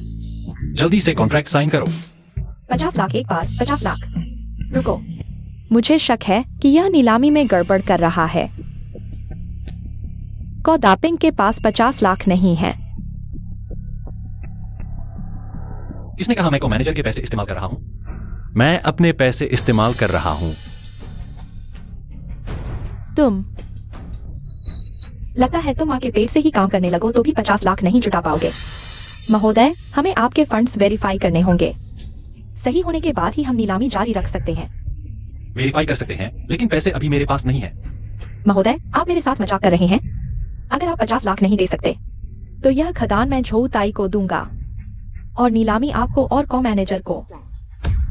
जल्दी से कॉन्ट्रैक्ट साइन करो। 50 लाख एक बार, 50 लाख। रुको, मुझे शक है कि यह नीलामी में गड़बड़ कर रहा है। कोदापेंग के पास 50 लाख नहीं है। किसने कहा मैं को मैनेजर के पैसे इस्तेमाल कर रहा हूं? मैं अपने पैसे इस्तेमाल कर रहा हूं। तुम लगता है तुम आके पेट से ही काम करने लगो तो भी 50 लाख नहीं जुटा पाओगे। महोदय, हमें आपके फंड्स वेरीफाई करने होंगे। सही होने के बाद ही हम नीलामी जारी रख सकते हैं। वेरीफाई कर सकते हैं, लेकिन पैसे अभी मेरे पास नहीं है। महोदय, आप मेरे साथ मजाक कर रहे हैं। अगर आप 50 लाख नहीं दे सकते तो यह खदान मैं झोऊ ताई को दूंगा और नीलामी आपको और को मैनेजर को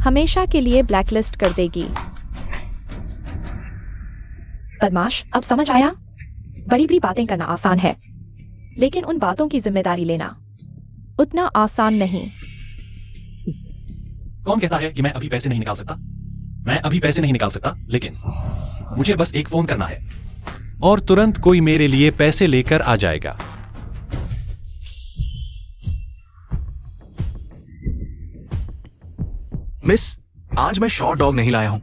हमेशा के लिए ब्लैकलिस्ट कर देगी। बदमाश, अब समझ आया? बड़ी बड़ी बातें करना आसान है, लेकिन उन बातों की जिम्मेदारी लेना उतना आसान नहीं। कौन कहता है कि मैं अभी पैसे नहीं निकाल सकता? मैं अभी पैसे नहीं निकाल सकता, लेकिन मुझे बस एक फोन करना है और तुरंत कोई मेरे लिए पैसे लेकर आ जाएगा। मिस, आज मैं शॉर्ट डॉग नहीं लाया हूं।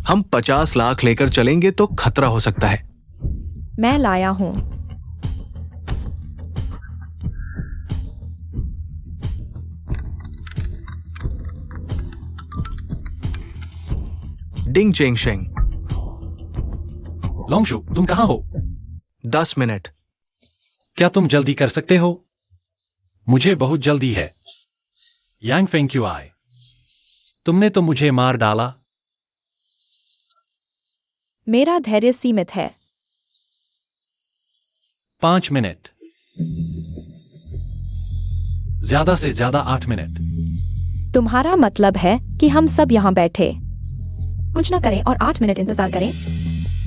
हम 50 लाख लेकर चलेंगे तो खतरा हो सकता है। मैं लाया हूं। डिंग चेंग शेंग। लोंगशु, तुम कहां हो? 10 मिनट। क्या तुम जल्दी कर सकते हो? मुझे बहुत जल्दी है। यांग फेंग क्यों आए? तुमने तो मुझे मार डाला। मेरा धैर्य सीमित है। 5 मिनट। ज्यादा से ज्यादा 8 मिनट। तुम्हारा मतलब है कि हम सब यहाँ बैठे कुछ ना करें और 8 मिनट इंतजार करें?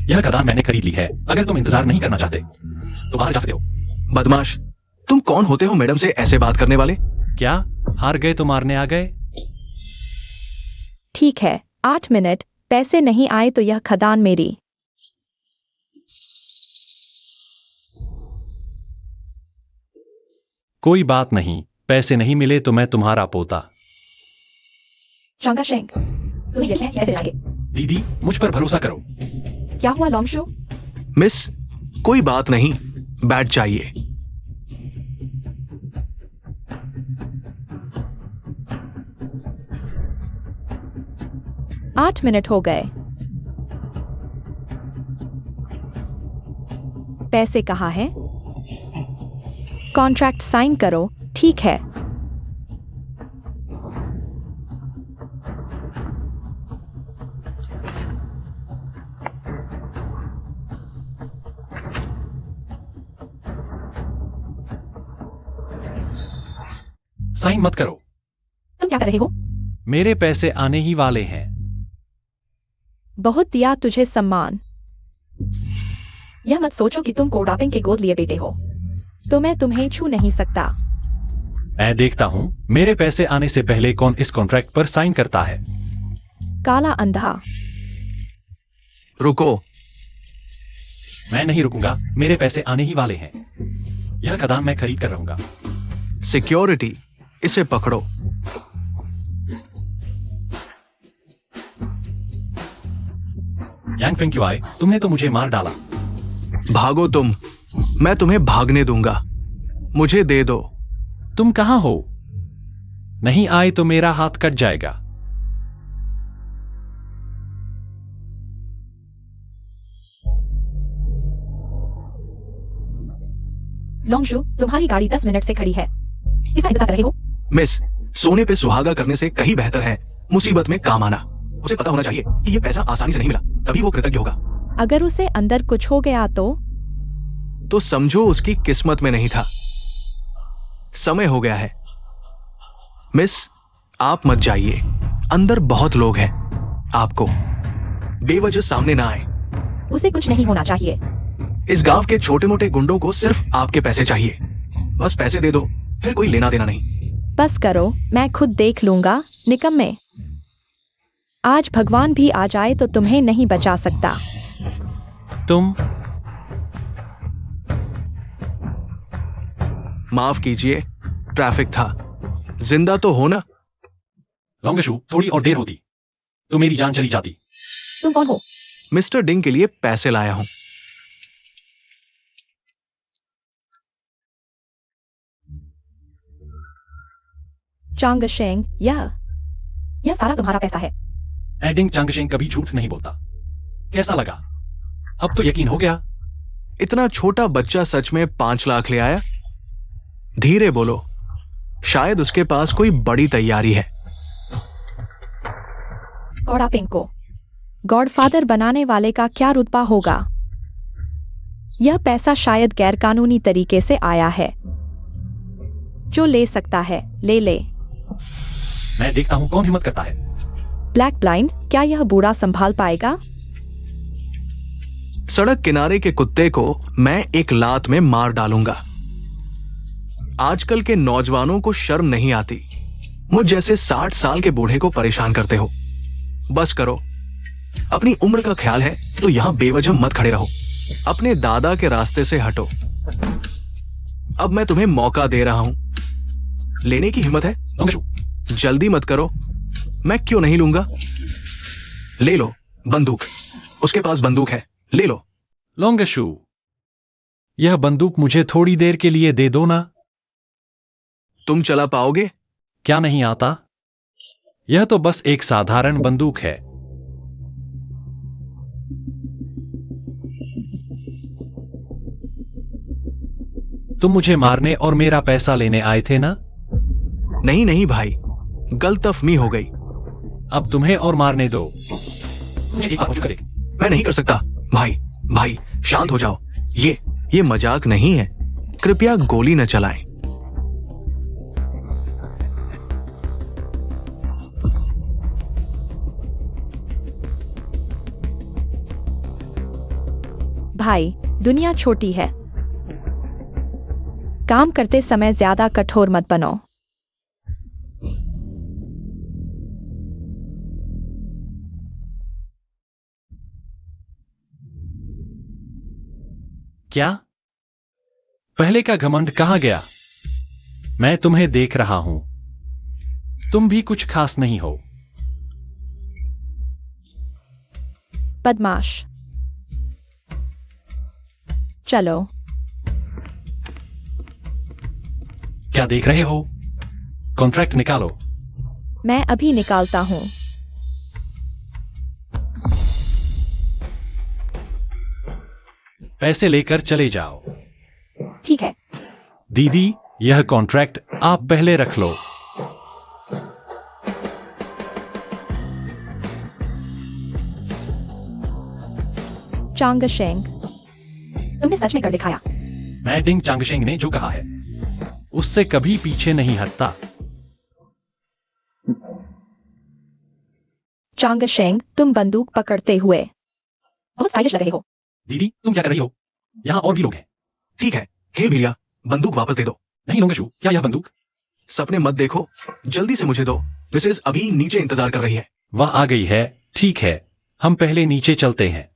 यह खदान मैंने खरीद ली है। अगर तुम इंतजार नहीं करना चाहते तो बाहर जा सकते हो। बदमाश, तुम कौन होते हो मैडम से ऐसे बात करने वाले? क्या हार गए तो मारने आ गए? ठीक है, 8 मिनट। पैसे नहीं आए तो यह खदान मेरी। कोई बात नहीं, पैसे नहीं मिले तो मैं तुम्हारा पोता। चांगा शेंग, तुम्हें यकीन है कैसे जाएंगे? दीदी, मुझ पर भरोसा करो। क्या हुआ लोंगशु? मिस, कोई बात नहीं, बैठ जाइए। आठ मिनट हो गए। पैसे कहाँ हैं? कॉन्ट्रैक्ट साइन करो। ठीक है। साइन मत करो। तुम क्या कर रहे हो? मेरे पैसे आने ही वाले हैं। बहुत दिया तुझे सम्मान। यह मत सोचो कि तुम कोडापिंग के गोद लिए बेटे हो, तो मैं तुम्हें छू नहीं सकता। मैं देखता हूं मेरे पैसे आने से पहले कौन इस कॉन्ट्रैक्ट पर साइन करता है। काला अंधा। रुको। मैं नहीं रुकूंगा, मेरे पैसे आने ही वाले हैं। यह कदम मैं खरीद कर रहूंगा। सिक्योरिटी, इसे पकड़ो। यांग फेंग क्यों आए? तुमने तो मुझे मार डाला। भागो तुम, मैं तुम्हें भागने दूंगा। मुझे दे दो। तुम कहां हो? नहीं आए तो मेरा हाथ कट जाएगा। लोंगशु, तुम्हारी गाड़ी 10 मिनट से खड़ी है। किसका इंतजार कर रहे हो? मिस, सोने पे सुहागा करने से कहीं बेहतर है मुसीबत में काम आना। उसे पता होना चाहिए कि यह पैसा आसानी से नहीं मिला, तभी वो कृतज्ञ होगा। अगर उसे अंदर कुछ हो गया तो समझो उसकी किस्मत में नहीं था। समय हो गया है। मिस, आप मत जाइए, अंदर बहुत लोग हैं। आपको बेवजह सामने ना आए। उसे कुछ नहीं होना चाहिए। इस गांव के छोटे मोटे गुंडों को सिर्फ आपके पैसे चाहिए। बस पैसे दे दो, फिर कोई लेना देना नहीं। बस करो, मैं खुद देख लूंगा। निकम्मे, आज भगवान भी आ जाए तो तुम्हें नहीं बचा सकता। तुम माफ कीजिए, ट्रैफिक था। जिंदा तो हो ना? लोंगशु, थोड़ी और देर होती तो मेरी जान चली जाती। तुम कौन हो? मिस्टर डिंग के लिए पैसे लाया हूं। चांगशेंग, यह सारा तुम्हारा पैसा है। एडिंग चांगशेंग कभी झूठ नहीं बोलता। कैसा लगा? अब तो यकीन हो गया। इतना छोटा बच्चा सच में 5 लाख ले आया? धीरे बोलो, शायद उसके पास कोई बड़ी तैयारी है। कोडापिंग को गॉडफादर बनाने वाले का क्या रुतबा होगा? यह पैसा शायद गैरकानूनी तरीके से आया है। जो ले सकता है ले ले। मैं देखता हूं कौन हिम्मत करता है। ब्लैक ब्लाइंड, क्या यह बूढ़ा संभाल पाएगा? सड़क किनारे के कुत्ते को मैं एक लात में मार डालूंगा। आजकल के नौजवानों को शर्म नहीं आती। मुझ जैसे 60 साल के बूढ़े को परेशान करते हो। बस करो, अपनी उम्र का ख्याल है तो यहां बेवजह मत खड़े रहो। अपने दादा के रास्ते से हटो। अब मैं तुम्हें मौका दे रहा हूं। लेने की हिम्मत है? जल्दी मत करो। मैं क्यों नहीं लूंगा? ले लो बंदूक। उसके पास बंदूक है, ले लो। लोंगशु, यह बंदूक मुझे थोड़ी देर के लिए दे दो ना। तुम चला पाओगे? क्या नहीं आता? यह तो बस एक साधारण बंदूक है। तुम मुझे मारने और मेरा पैसा लेने आए थे ना? नहीं नहीं भाई, गलतफहमी हो गई। अब तुम्हें और मारने दो। मुझे एक बात पूछ कर। मैं नहीं कर सकता। भाई भाई शांत हो जाओ। ये मजाक नहीं है। कृपया गोली न चलाएं। भाई, दुनिया छोटी है। काम करते समय ज्यादा कठोर मत बनो। क्या? पहले का घमंड कहां गया? मैं तुम्हें देख रहा हूं। तुम भी कुछ खास नहीं हो। बदमाश। चलो। क्या देख रहे हो? कॉन्ट्रैक्ट निकालो। मैं अभी निकालता हूं। पैसे लेकर चले जाओ। ठीक है। दीदी, यह कॉन्ट्रैक्ट आप पहले रख लो। चांगशेंग, तुमने सच में कर दिखाया। मैं डिंग चांगशेंग ने जो कहा है उससे कभी पीछे नहीं हटता। चांगशेंग, तुम बंदूक पकड़ते हुए बहुत स्टाइलिश लग रहे हो। दीदी, तुम क्या कर रही हो? यहाँ और भी लोग हैं। ठीक है, हे भैया, बंदूक वापस दे दो। नहीं लोंगे शू, क्या यह बंदूक? सपने मत देखो, जल्दी से मुझे दो। मिसेज अभी नीचे इंतजार कर रही है। वह आ गई है। ठीक है, हम पहले नीचे चलते हैं।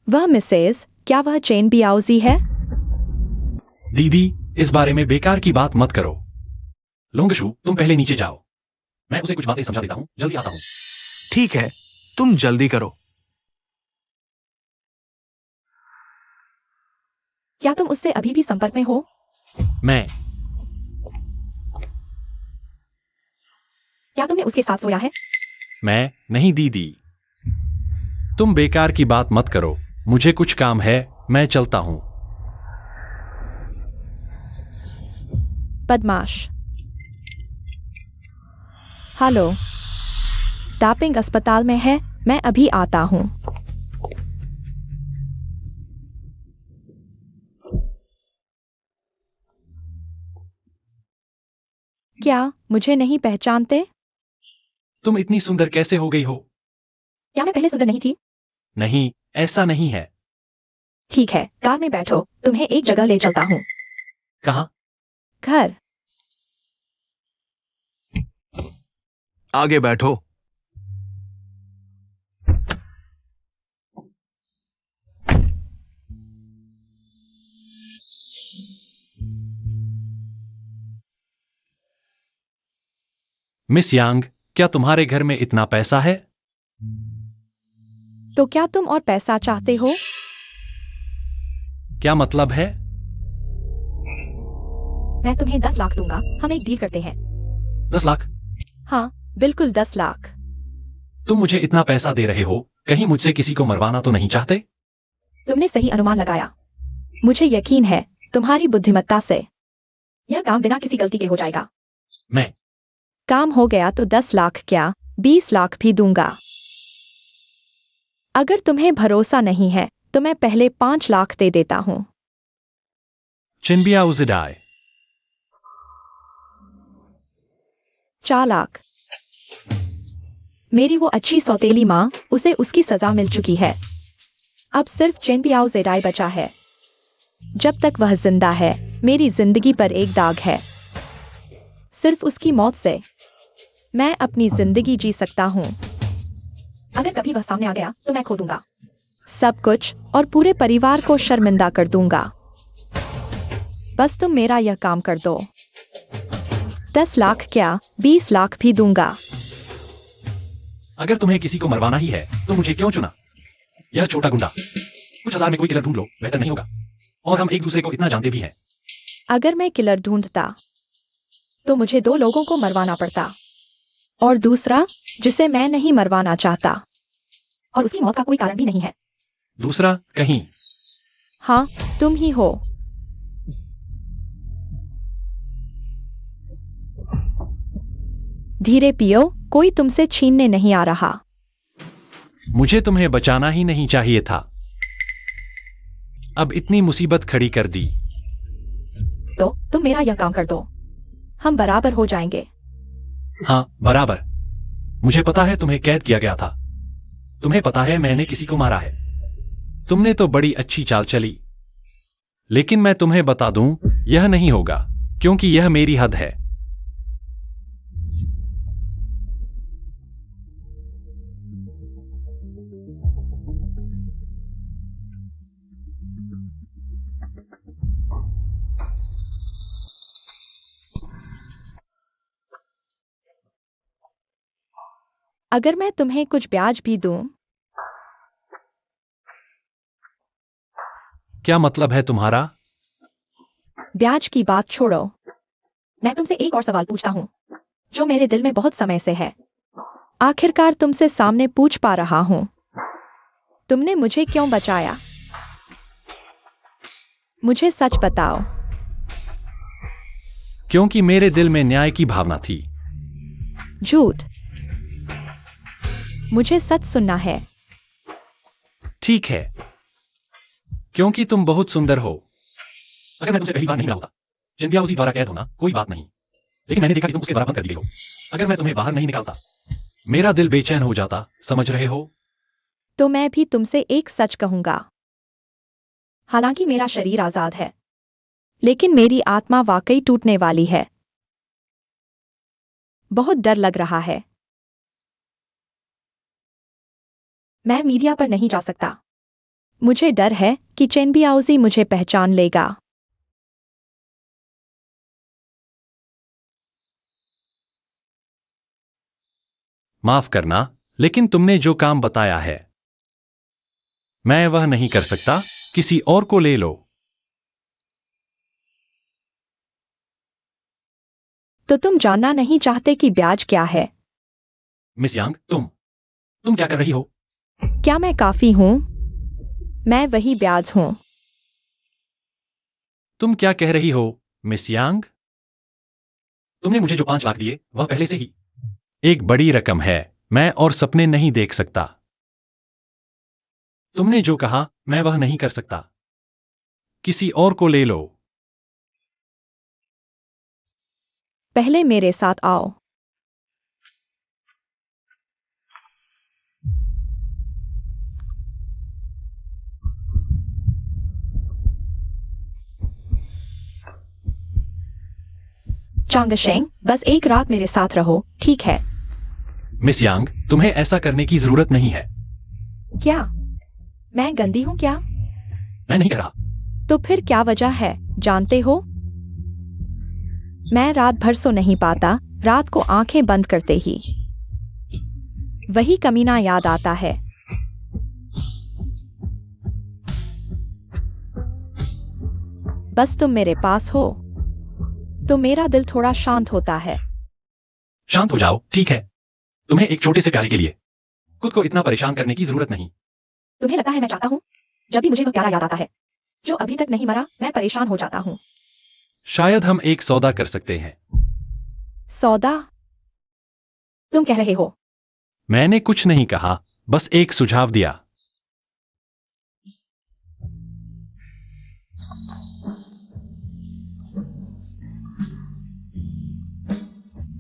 वह मिसेज, क्या वह चेन बियाउजी है? दीदी, इस बारे में बेकार की बात मत करो। लोंगशू, तुम पहले नीचे जाओ। मैं उसे कुछ बातें समझा देता हूँ, जल्दी आता हूँ। ठीक है, तुम जल्दी करो। क्या तुम उससे अभी भी संपर्क में हो? मैं क्या तुमने उसके साथ सोया है? मैं नहीं दीदी। तुम बेकार की बात मत करो। मुझे कुछ काम है, मैं चलता हूँ। बदमाश। हेलो, दापिंग अस्पताल में है, मैं अभी आता हूँ। क्या मुझे नहीं पहचानते? तुम इतनी सुंदर कैसे हो गई हो? क्या मैं पहले सुंदर नहीं थी? नहीं, ऐसा नहीं है। ठीक है, कार में बैठो, तुम्हें एक जगह ले चलता हूँ। कहाँ? घर। आगे बैठो। मिस यांग, क्या तुम्हारे घर में इतना पैसा है? तो क्या तुम और पैसा चाहते हो? क्या मतलब है? मैं तुम्हें 10 लाख दूंगा, हम एक डील करते हैं। 10 लाख? हाँ, बिल्कुल 10 लाख। तुम मुझे इतना पैसा दे रहे हो, कहीं मुझसे किसी को मरवाना तो नहीं चाहते? तुमने सही अनुमान लगाया। मुझे यकीन है तुम्हारी बुद्धिमत्ता से यह काम बिना किसी गलती के हो जाएगा। मैं काम हो गया तो 10 लाख क्या, 20 लाख भी दूंगा। अगर तुम्हें भरोसा नहीं है तो मैं पहले 5 लाख दे देता हूं। चिनबिया उजिडाय। 4 लाख। मेरी वो अच्छी सौतेली माँ, उसे उसकी सजा मिल चुकी है। अब सिर्फ चेनबियाओ जेडाई बचा है। जब तक वह जिंदा है, मेरी जिंदगी पर एक दाग है। सिर्फ उसकी मौत से मैं अपनी जिंदगी जी सकता हूँ। अगर कभी वह सामने आ गया तो मैं खो दूंगा सब कुछ और पूरे परिवार को शर्मिंदा कर दूंगा। बस तुम मेरा यह काम कर दो। 10 लाख क्या, 20 लाख भी दूंगा। अगर तुम्हें किसी को मरवाना ही है तो मुझे क्यों चुना? यह छोटा गुंडा। कुछ हजार में कोई किलर ढूंढ लो, बेहतर नहीं होगा? और हम एक दूसरे को इतना जानते भी हैं। अगर मैं किलर ढूंढता तो मुझे 2 लोगों को मरवाना पड़ता, और दूसरा जिसे मैं नहीं मरवाना चाहता, और उसकी मौत का कोई कारण भी नहीं है। दूसरा कहीं? हाँ, तुम ही हो। धीरे पियो, कोई तुमसे छीनने नहीं आ रहा। मुझे तुम्हें बचाना ही नहीं चाहिए था। अब इतनी मुसीबत खड़ी कर दी। तो तुम मेरा यह काम कर दो, हम बराबर हो जाएंगे। हाँ, बराबर। मुझे पता है तुम्हें कैद किया गया था। तुम्हें पता है मैंने किसी को मारा है। तुमने तो बड़ी अच्छी चाल चली। लेकिन मैं तुम्हें बता दूं, यह नहीं होगा, क्योंकि यह मेरी हद है। अगर मैं तुम्हें कुछ ब्याज भी दूं, क्या मतलब है तुम्हारा? ब्याज की बात छोड़ो। मैं तुमसे एक और सवाल पूछता हूं, जो मेरे दिल में बहुत समय से है। आखिरकार तुमसे सामने पूछ पा रहा हूं। तुमने मुझे क्यों बचाया? मुझे सच बताओ। क्योंकि मेरे दिल में न्याय की भावना थी। झूठ। मुझे सच सुनना है। ठीक है, क्योंकि तुम बहुत सुंदर हो। अगर मैं तुमसे पहली बार नहीं मिला होता, चंपिया उसी द्वारा कैद होना कोई बात नहीं, लेकिन मैंने देखा कि तुम उसके द्वारा बंद कर दी गई हो। अगर मैं तुम्हें बाहर नहीं निकालता, मेरा दिल बेचैन हो जाता, समझ रहे हो? तो मैं भी तुमसे एक सच कहूंगा। हालांकि मेरा शरीर आजाद है, लेकिन मेरी आत्मा वाकई टूटने वाली है। बहुत डर लग रहा है। मैं मीडिया पर नहीं जा सकता। मुझे डर है कि चेनबियाओजी मुझे पहचान लेगा। माफ करना, लेकिन तुमने जो काम बताया है, मैं वह नहीं कर सकता। किसी और को ले लो। तो तुम जानना नहीं चाहते कि ब्याज क्या है? मिस यांग, तुम क्या कर रही हो? क्या मैं काफी हूं? मैं वही ब्याज हूं। तुम क्या कह रही हो, मिस यांग? तुमने मुझे जो 5 लाख दिए, वह पहले से ही एक बड़ी रकम है। मैं और सपने नहीं देख सकता। तुमने जो कहा, मैं वह नहीं कर सकता। किसी और को ले लो। पहले मेरे साथ आओ। चांगशेंग, बस एक रात मेरे साथ रहो, ठीक है? मिस यांग, तुम्हें ऐसा करने की जरूरत नहीं है। क्या मैं गंदी हूं क्या? मैं नहीं कह रहा। तो फिर क्या वजह है, जानते हो? मैं रात भर सो नहीं पाता, रात को आंखें बंद करते ही वही कमीना याद आता है। बस तुम मेरे पास हो तो मेरा दिल थोड़ा शांत होता है। शांत हो जाओ, ठीक है? तुम्हें एक छोटे से प्यारे के लिए खुद को इतना परेशान करने की जरूरत नहीं। तुम्हें लगता है मैं चाहता हूं? जब भी मुझे वो प्यारा याद आता है जो अभी तक नहीं मरा, मैं परेशान हो जाता हूं। शायद हम एक सौदा कर सकते हैं। सौदा? तुम कह रहे हो? मैंने कुछ नहीं कहा, बस एक सुझाव दिया।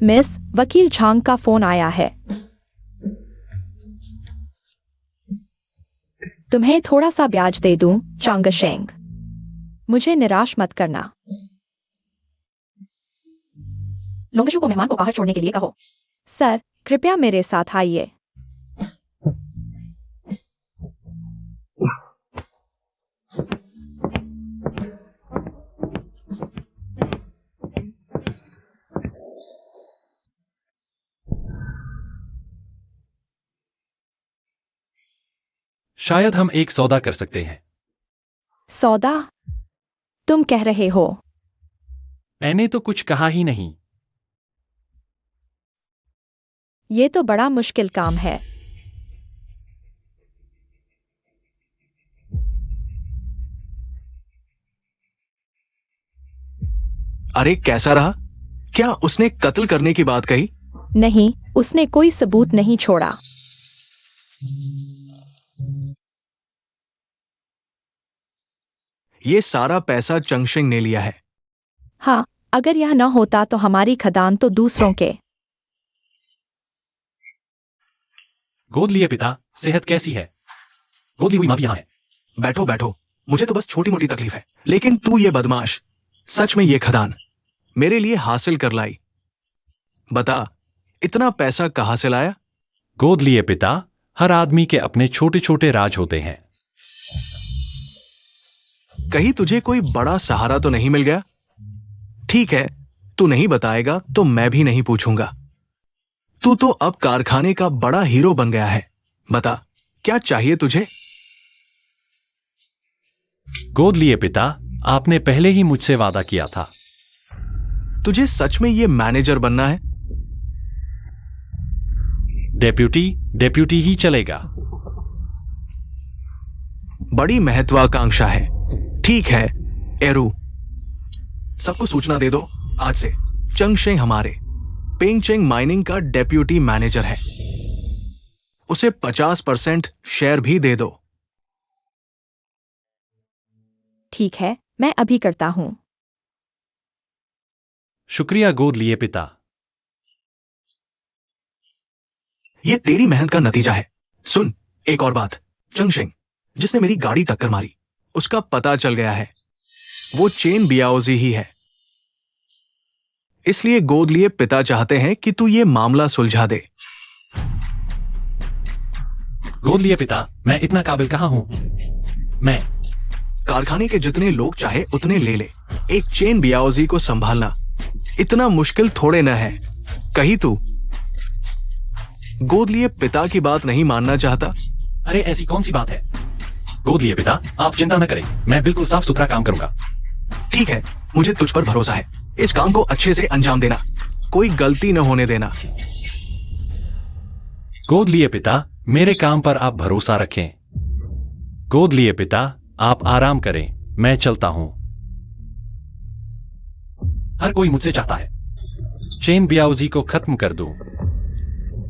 मिस, वकील झांग का फोन आया है। तुम्हें थोड़ा सा ब्याज दे दूं, चांगशेंग? मुझे निराश मत करना। लोंगशु को मेहमान को बाहर छोड़ने के लिए कहो। सर, कृपया मेरे साथ आइए। शायद हम एक सौदा कर सकते हैं। सौदा? तुम कह रहे हो? मैंने तो कुछ कहा ही नहीं। ये तो बड़ा मुश्किल काम है। अरे कैसा रहा? क्या उसने कत्ल करने की बात कही? नहीं, उसने कोई सबूत नहीं छोड़ा। ये सारा पैसा चंगशेंग ने लिया है। हाँ, अगर यह न होता तो हमारी खदान तो दूसरों के। गोद लिए पिता, सेहत कैसी है? गोद ली हुई मां भी यहां है। बैठो बैठो, मुझे तो बस छोटी मोटी तकलीफ है, लेकिन तू ये बदमाश सच में ये खदान मेरे लिए हासिल कर लाई। बता, इतना पैसा कहां से लाया? गोद लिए पिता, हर आदमी के अपने छोटे छोटे राज होते हैं। कहीं तुझे कोई बड़ा सहारा तो नहीं मिल गया? ठीक है, तू नहीं बताएगा तो मैं भी नहीं पूछूंगा। तू तो अब कारखाने का बड़ा हीरो बन गया है। बता, क्या चाहिए तुझे? गोद लिए पिता, आपने पहले ही मुझसे वादा किया था। तुझे सच में ये मैनेजर बनना है? डेप्यूटी ही चलेगा। बड़ी महत्वाकांक्षा है। ठीक है एरू, सबको सूचना दे दो। आज से चंगशेंग हमारे पेंगचेंग माइनिंग का डेप्यूटी मैनेजर है। उसे 50% शेयर भी दे दो। ठीक है, मैं अभी करता हूँ। शुक्रिया गोद लिए पिता। ये तेरी मेहनत का नतीजा है। सुन, एक और बात, चंगशेंग जिसने मेरी गाड़ी टक्कर मारी, उसका पता चल गया है। वो चेन बियाओजी ही है। इसलिए गोद लिए पिता चाहते हैं कि तू ये मामला सुलझा दे। गोद लिए पिता, मैं इतना काबिल कहाँ हूं। मैं कारखाने के जितने लोग चाहे उतने ले ले। एक चेन बियाओजी को संभालना इतना मुश्किल थोड़े न है। कहीं तू गोद लिए पिता की बात नहीं मानना चाहता? अरे ऐसी कौन सी बात है। गोद लिए पिता, आप चिंता न करें, मैं बिल्कुल साफ सुथरा काम करूंगा। ठीक है, मुझे तुझ पर भरोसा है। इस काम को अच्छे से अंजाम देना, कोई गलती न होने देना। गोद लिए पिता, मेरे काम पर आप भरोसा रखें। गोद लिए पिता, आप आराम करें, मैं चलता हूं। हर कोई मुझसे चाहता है चेन बियाओजी को खत्म कर दूं।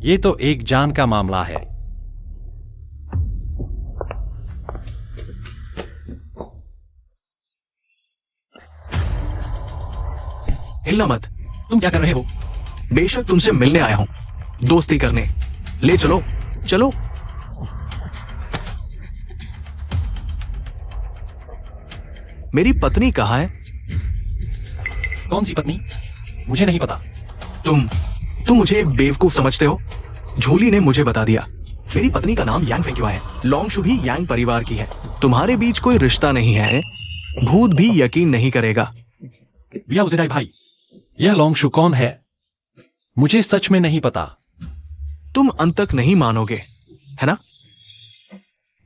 ये तो एक जान का मामला है। हिलना मत। तुम क्या कर रहे हो? बेशक तुमसे मिलने आया हूं, दोस्ती करने। ले चलो, चलो। मेरी पत्नी कहाँ है? कौन सी पत्नी? मुझे नहीं पता। तुम मुझे बेवकूफ समझते हो? झोली ने मुझे बता दिया। मेरी पत्नी का नाम यांग फेंक्युआ है। लोंगशु भी यांग परिवार की है। तुम्हारे बीच कोई रिश्ता नहीं है, भूत भी यकीन नहीं करेगा। बियाओजी भाई, यह लोंगशु कौन है? मुझे सच में नहीं पता। तुम अंत तक नहीं मानोगे, है ना?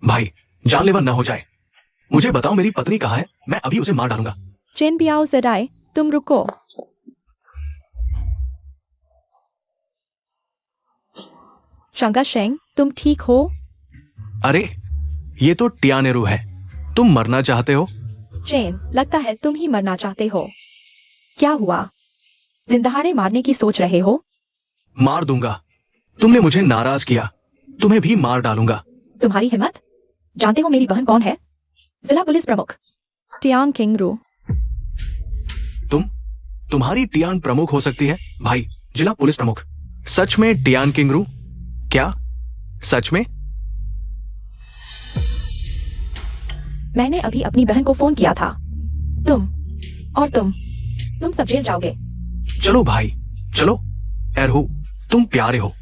भाई, जानलेवा न हो जाए। मुझे बताओ मेरी पत्नी कहाँ है? मैं अभी उसे मार डालूंगा। चेन बियाओ जराए, तुम रुको। चंगाशेंग, तुम ठीक हो? अरे, ये तो टियानेरू है। तुम मरना चाहते हो? चेन, लगता है तुम ही मरना चाहते हो। क्या हुआ? दिन दहाड़े मारने की सोच रहे हो? मार दूंगा। तुमने मुझे नाराज किया, तुम्हें भी मार डालूंगा। तुम्हारी हिम्मत? जानते हो मेरी बहन कौन है? जिला पुलिस प्रमुख टियांग किंगरू। तुम्हारी टियान प्रमुख हो सकती है भाई, जिला पुलिस प्रमुख। सच में टियान किंगरू? क्या सच में? मैंने अभी अपनी बहन को फोन किया था। तुम सब जेल जाओगे। चलो भाई, चलो। एरहू, तुम प्यारे हो।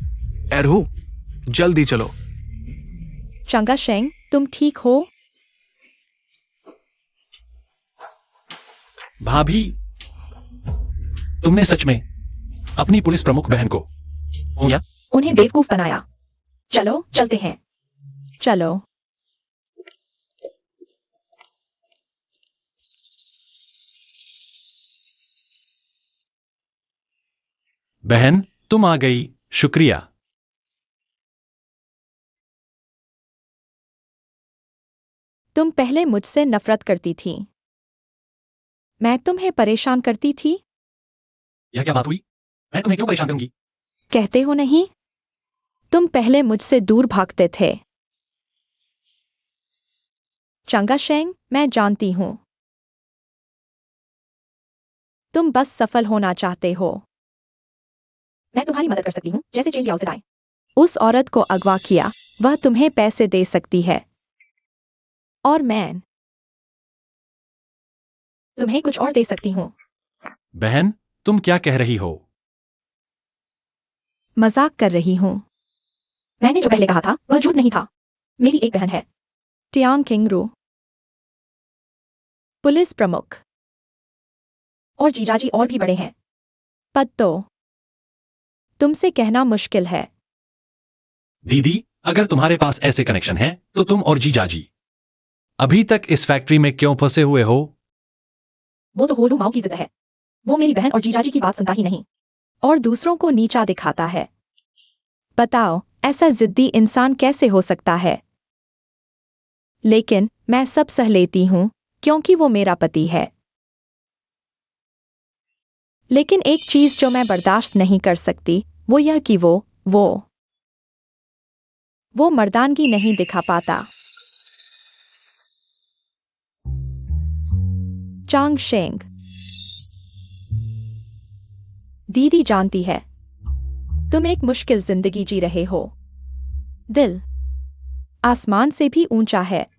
एरहू, जल्दी चलो। चंगाशेंग, तुम ठीक हो? भाभी, तुमने सच में अपनी पुलिस प्रमुख बहन को या उन्हें बेवकूफ बनाया। चलो चलते हैं। चलो। बहन, तुम आ गई, शुक्रिया। तुम पहले मुझसे नफरत करती थी। मैं तुम्हें परेशान करती थी। यह क्या बात हुई? मैं तुम्हें क्यों परेशान करूंगी? कहते हो नहीं? तुम पहले मुझसे दूर भागते थे। चंगाशेंग, मैं जानती हूं। तुम बस सफल होना चाहते हो। मैं तुम्हारी मदद कर सकती हूँ, जैसे चेन बियाओ से दाएं। उस औरत को अगवा किया, वह तुम्हें पैसे दे सकती है। और मैं तुम्हें कुछ और दे सकती हूँ। बहन, तुम क्या कह रही हो? मजाक कर रही हूँ। मैंने जो पहले कहा था वह झूठ नहीं था। मेरी एक बहन है, टियांग किंगरू, पुलिस प्रमुख। और जीजाजी और भी बड़े हैं। पद तो तुमसे कहना मुश्किल है। दीदी, अगर तुम्हारे पास ऐसे कनेक्शन है तो तुम और जीजाजी अभी तक इस फैक्ट्री में क्यों फंसे हुए हो? वो तो होलू माओ की जिद है। वो मेरी बहन और जीजाजी की बात सुनता ही नहीं और दूसरों को नीचा दिखाता है। बताओ, ऐसा जिद्दी इंसान कैसे हो सकता है? लेकिन मैं सब सह लेती हूं क्योंकि वो मेरा पति है। लेकिन एक चीज जो मैं बर्दाश्त नहीं कर सकती वो यह कि वो मर्दानगी नहीं दिखा पाता। चांग शेंग, दीदी जानती है तुम एक मुश्किल जिंदगी जी रहे हो। दिल आसमान से भी ऊंचा है।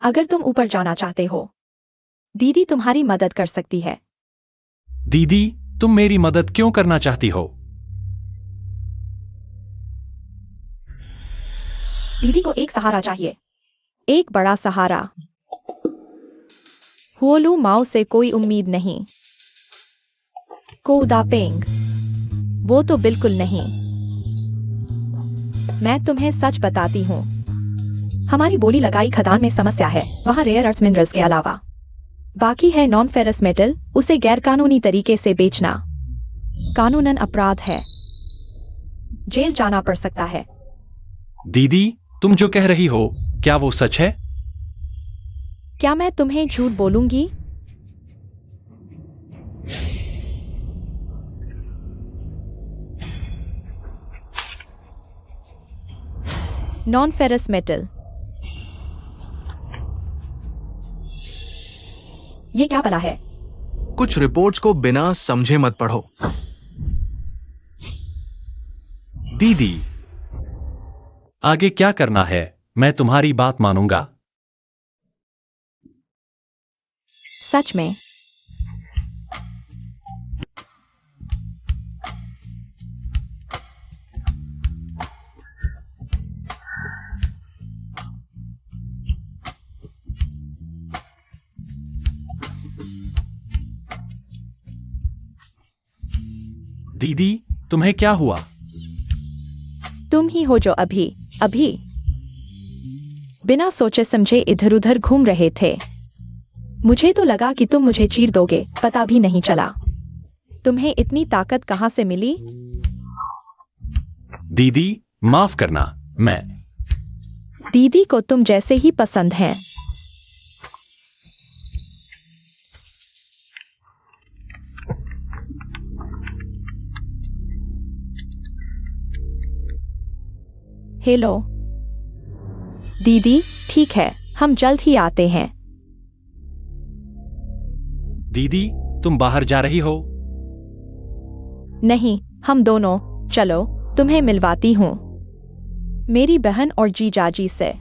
अगर तुम ऊपर जाना चाहते हो, दीदी तुम्हारी मदद कर सकती है। दीदी, तुम मेरी मदद क्यों करना चाहती हो? दीदी को एक सहारा चाहिए, एक बड़ा सहारा। हुओलू माओ से कोई उम्मीद नहीं। कोदापेंग, वो तो बिल्कुल नहीं। मैं तुम्हें सच बताती हूँ, हमारी बोली लगाई खदान में समस्या है। वहाँ रेयर अर्थ मिनरल्स के अलावा बाकी है नॉन फेरस मेटल। उसे गैरकानूनी तरीके से बेचना कानूनन अपराध है। जेल जाना पड़ सकता है। दीदी, तुम जो कह रही हो क्या वो सच है? क्या मैं तुम्हें झूठ बोलूंगी? नॉन फेरस मेटल, ये क्या भला है? कुछ रिपोर्ट्स को बिना समझे मत पढ़ो। दीदी, आगे क्या करना है? मैं तुम्हारी बात मानूंगा। सच में? दीदी, तुम्हें क्या हुआ? तुम ही हो जो अभी बिना सोचे समझे इधर उधर घूम रहे थे। मुझे तो लगा कि तुम मुझे चीर दोगे, पता भी नहीं चला। तुम्हें इतनी ताकत कहां से मिली? दीदी, माफ करना। मैं दीदी को तुम जैसे ही पसंद हैं। हेलो दीदी, ठीक है, हम जल्द ही आते हैं। दीदी, तुम बाहर जा रही हो? नहीं, हम दोनों। चलो, तुम्हें मिलवाती हूँ मेरी बहन और जीजाजी से।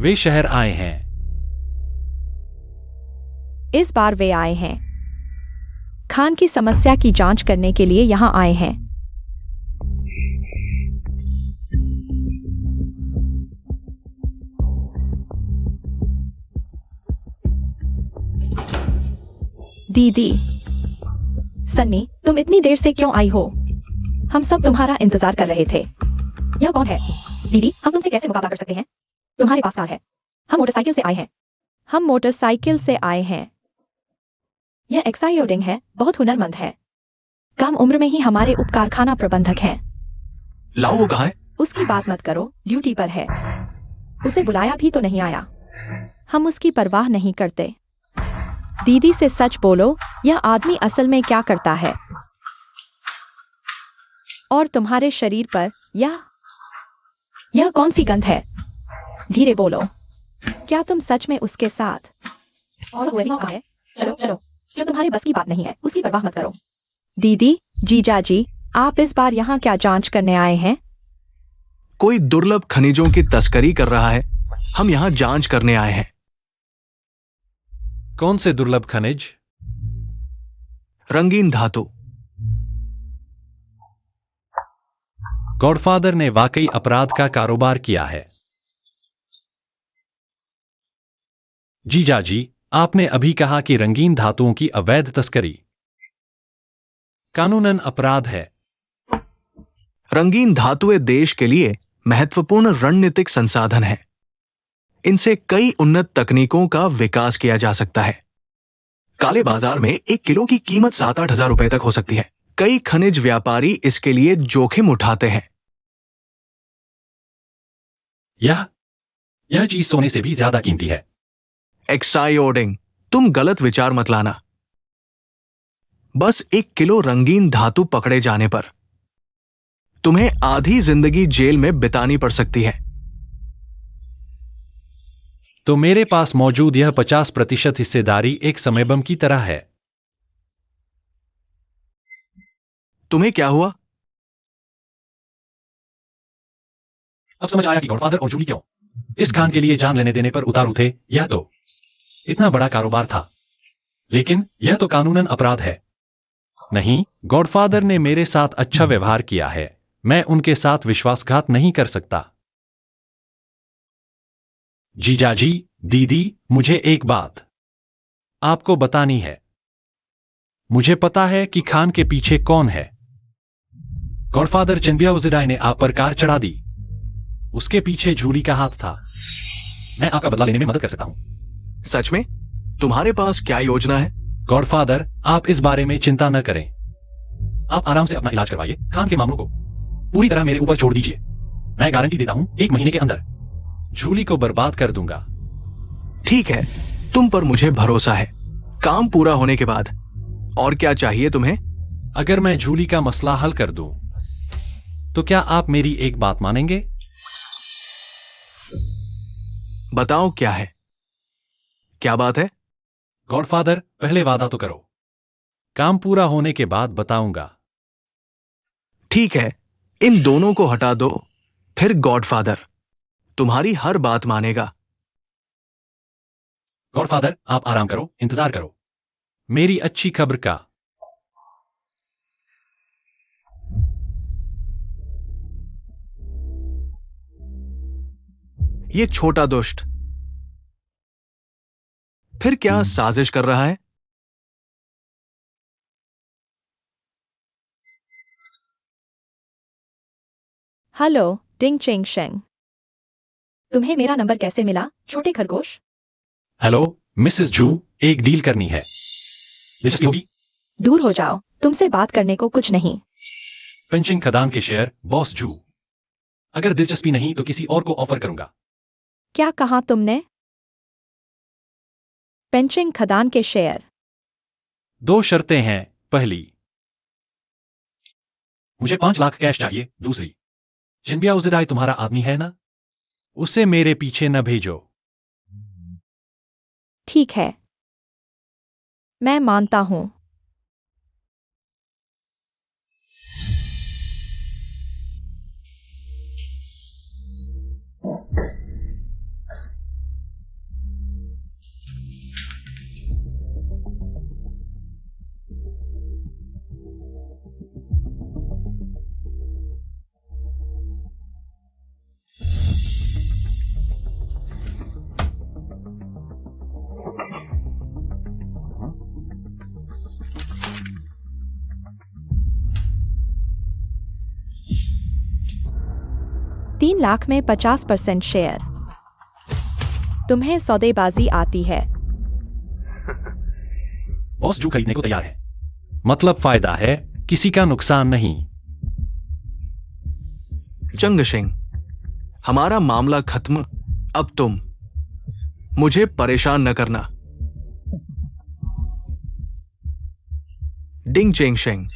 वे शहर आए हैं। इस बार वे आए हैं खान की समस्या की जांच करने के लिए यहाँ आए हैं। दीदी, सन्नी, तुम इतनी देर से क्यों आई हो? हम सब तुम्हारा इंतजार कर रहे थे। यह कौन है? दीदी, हम तुमसे कैसे मुकाबला कर सकते हैं? तुम्हारे पास कार है, हम मोटरसाइकिल से आए हैं। यह एक्साइडिंग है, बहुत हुनरमंद है। कम उम्र में ही हमारे उप कारखाना प्रबंधक हैं। लाओ, वो कहाँ है? उसकी बात मत करो, ड्यूटी पर है। उसे बुलाया भी तो नहीं आया। हम उसकी परवाह नहीं करते। दीदी से सच बोलो, यह आदमी असल में क्या करता है? और तुम्हारे शरीर पर यह कौन सी गंध है? धीरे बोलो, क्या तुम सच में उसके साथ? और वही मौका है। चलो, जो तुम्हारे बस की बात नहीं है उसकी परवाह मत करो। दीदी, जीजाजी, आप इस बार यहाँ क्या जांच करने आए हैं? कोई दुर्लभ खनिजों की तस्करी कर रहा है। हम यहाँ जांच करने आए हैं। कौन से दुर्लभ खनिज? रंगीन धातु। गॉडफादर ने वाकई अपराध का कारोबार किया है। जीजाजी, आपने अभी कहा कि रंगीन धातुओं की अवैध तस्करी। कानूनन अपराध है। रंगीन धातुएं देश के लिए महत्वपूर्ण रणनीतिक संसाधन है। इनसे कई उन्नत तकनीकों का विकास किया जा सकता है। काले बाजार में 1 किलो की कीमत 7-8 हजार रुपए तक हो सकती है। कई खनिज व्यापारी इसके लिए जोखिम उठाते हैं। यह चीज सोने से भी ज्यादा कीमती है। एक्साइओडिंग, तुम गलत विचार मत लाना। बस 1 किलो रंगीन धातु पकड़े जाने पर तुम्हें आधी जिंदगी जेल में बितानी पड़ सकती है। तो मेरे पास मौजूद यह 50% हिस्सेदारी एक समय बम की तरह है। तुम्हें क्या हुआ? अब समझ आया कि गॉडफादर और जूली क्यों इस खान के लिए जान लेने देने पर उतारू थे। यह तो इतना बड़ा कारोबार था, लेकिन यह तो कानूनन अपराध है। नहीं, गॉडफादर ने मेरे साथ अच्छा व्यवहार किया है। मैं उनके साथ विश्वासघात नहीं कर सकता। जीजाजी, दीदी, मुझे एक बात आपको बतानी है। मुझे पता है कि खान के पीछे कौन है। गॉडफादर चेंबियाउज़ेडाई ने आप पर कार चढ़ा दी। उसके पीछे जूली का हाथ था। मैं आपका बदला लेने में मदद कर सकता हूं। सच में? तुम्हारे पास क्या योजना है? गॉडफादर, आप इस बारे में चिंता न करें। आप आराम से अपना इलाज करवाइए। खान के मामलों को पूरी तरह मेरे ऊपर छोड़ दीजिए। मैं गारंटी देता हूं 1 महीने के अंदर जूली को बर्बाद कर दूंगा। ठीक है, तुम पर मुझे भरोसा है। काम पूरा होने के बाद और क्या चाहिए तुम्हें? अगर मैं जूली का मसला हल कर दूं, तो क्या आप मेरी एक बात मानेंगे? बताओ क्या है? क्या बात है? गॉडफादर, पहले वादा तो करो। काम पूरा होने के बाद बताऊंगा। ठीक है, इन दोनों को हटा दो, फिर गॉडफादर तुम्हारी हर बात मानेगा। गॉडफादर, आप आराम करो, इंतजार करो मेरी अच्छी खबर का। ये छोटा दुष्ट फिर क्या साजिश कर रहा है? हेलो, डिंग चेंग शेंग। तुम्हें मेरा नंबर कैसे मिला, छोटे खरगोश? हेलो मिसेस जू, एक डील करनी है। दिलचस्पी होगी? दूर हो जाओ, तुमसे बात करने को कुछ नहीं। पेंचिंग खदान के शेयर, बॉस जू। अगर दिलचस्पी नहीं तो किसी और को ऑफर करूंगा। क्या कहा तुमने? पेंचिंग खदान के शेयर। 2 शर्तें हैं। पहली, मुझे 5 लाख कैश चाहिए। दूसरी, चेंबियाउज़ेडाई तुम्हारा आदमी है ना, उसे मेरे पीछे न भेजो। ठीक है, मैं मानता हूं। $3 लाख में 50% शेयर। तुम्हें सौदेबाजी आती है। बॉस जू खरीदने को तैयार है। मतलब फायदा है, किसी का नुकसान नहीं। चंग शेंग, हमारा मामला खत्म। अब तुम मुझे परेशान न करना। डिंग चेंग शेंग।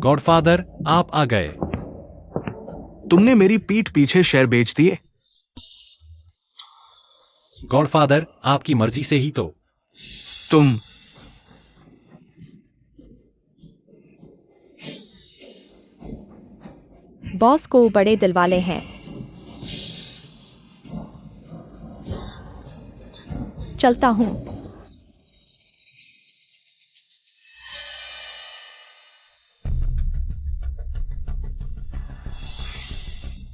गॉडफादर, आप आ गए। तुमने मेरी पीठ पीछे शेयर बेच दिए। गॉडफादर, आपकी मर्जी से ही तो। तुम बॉस को बड़े दिलवाले हैं। चलता हूं।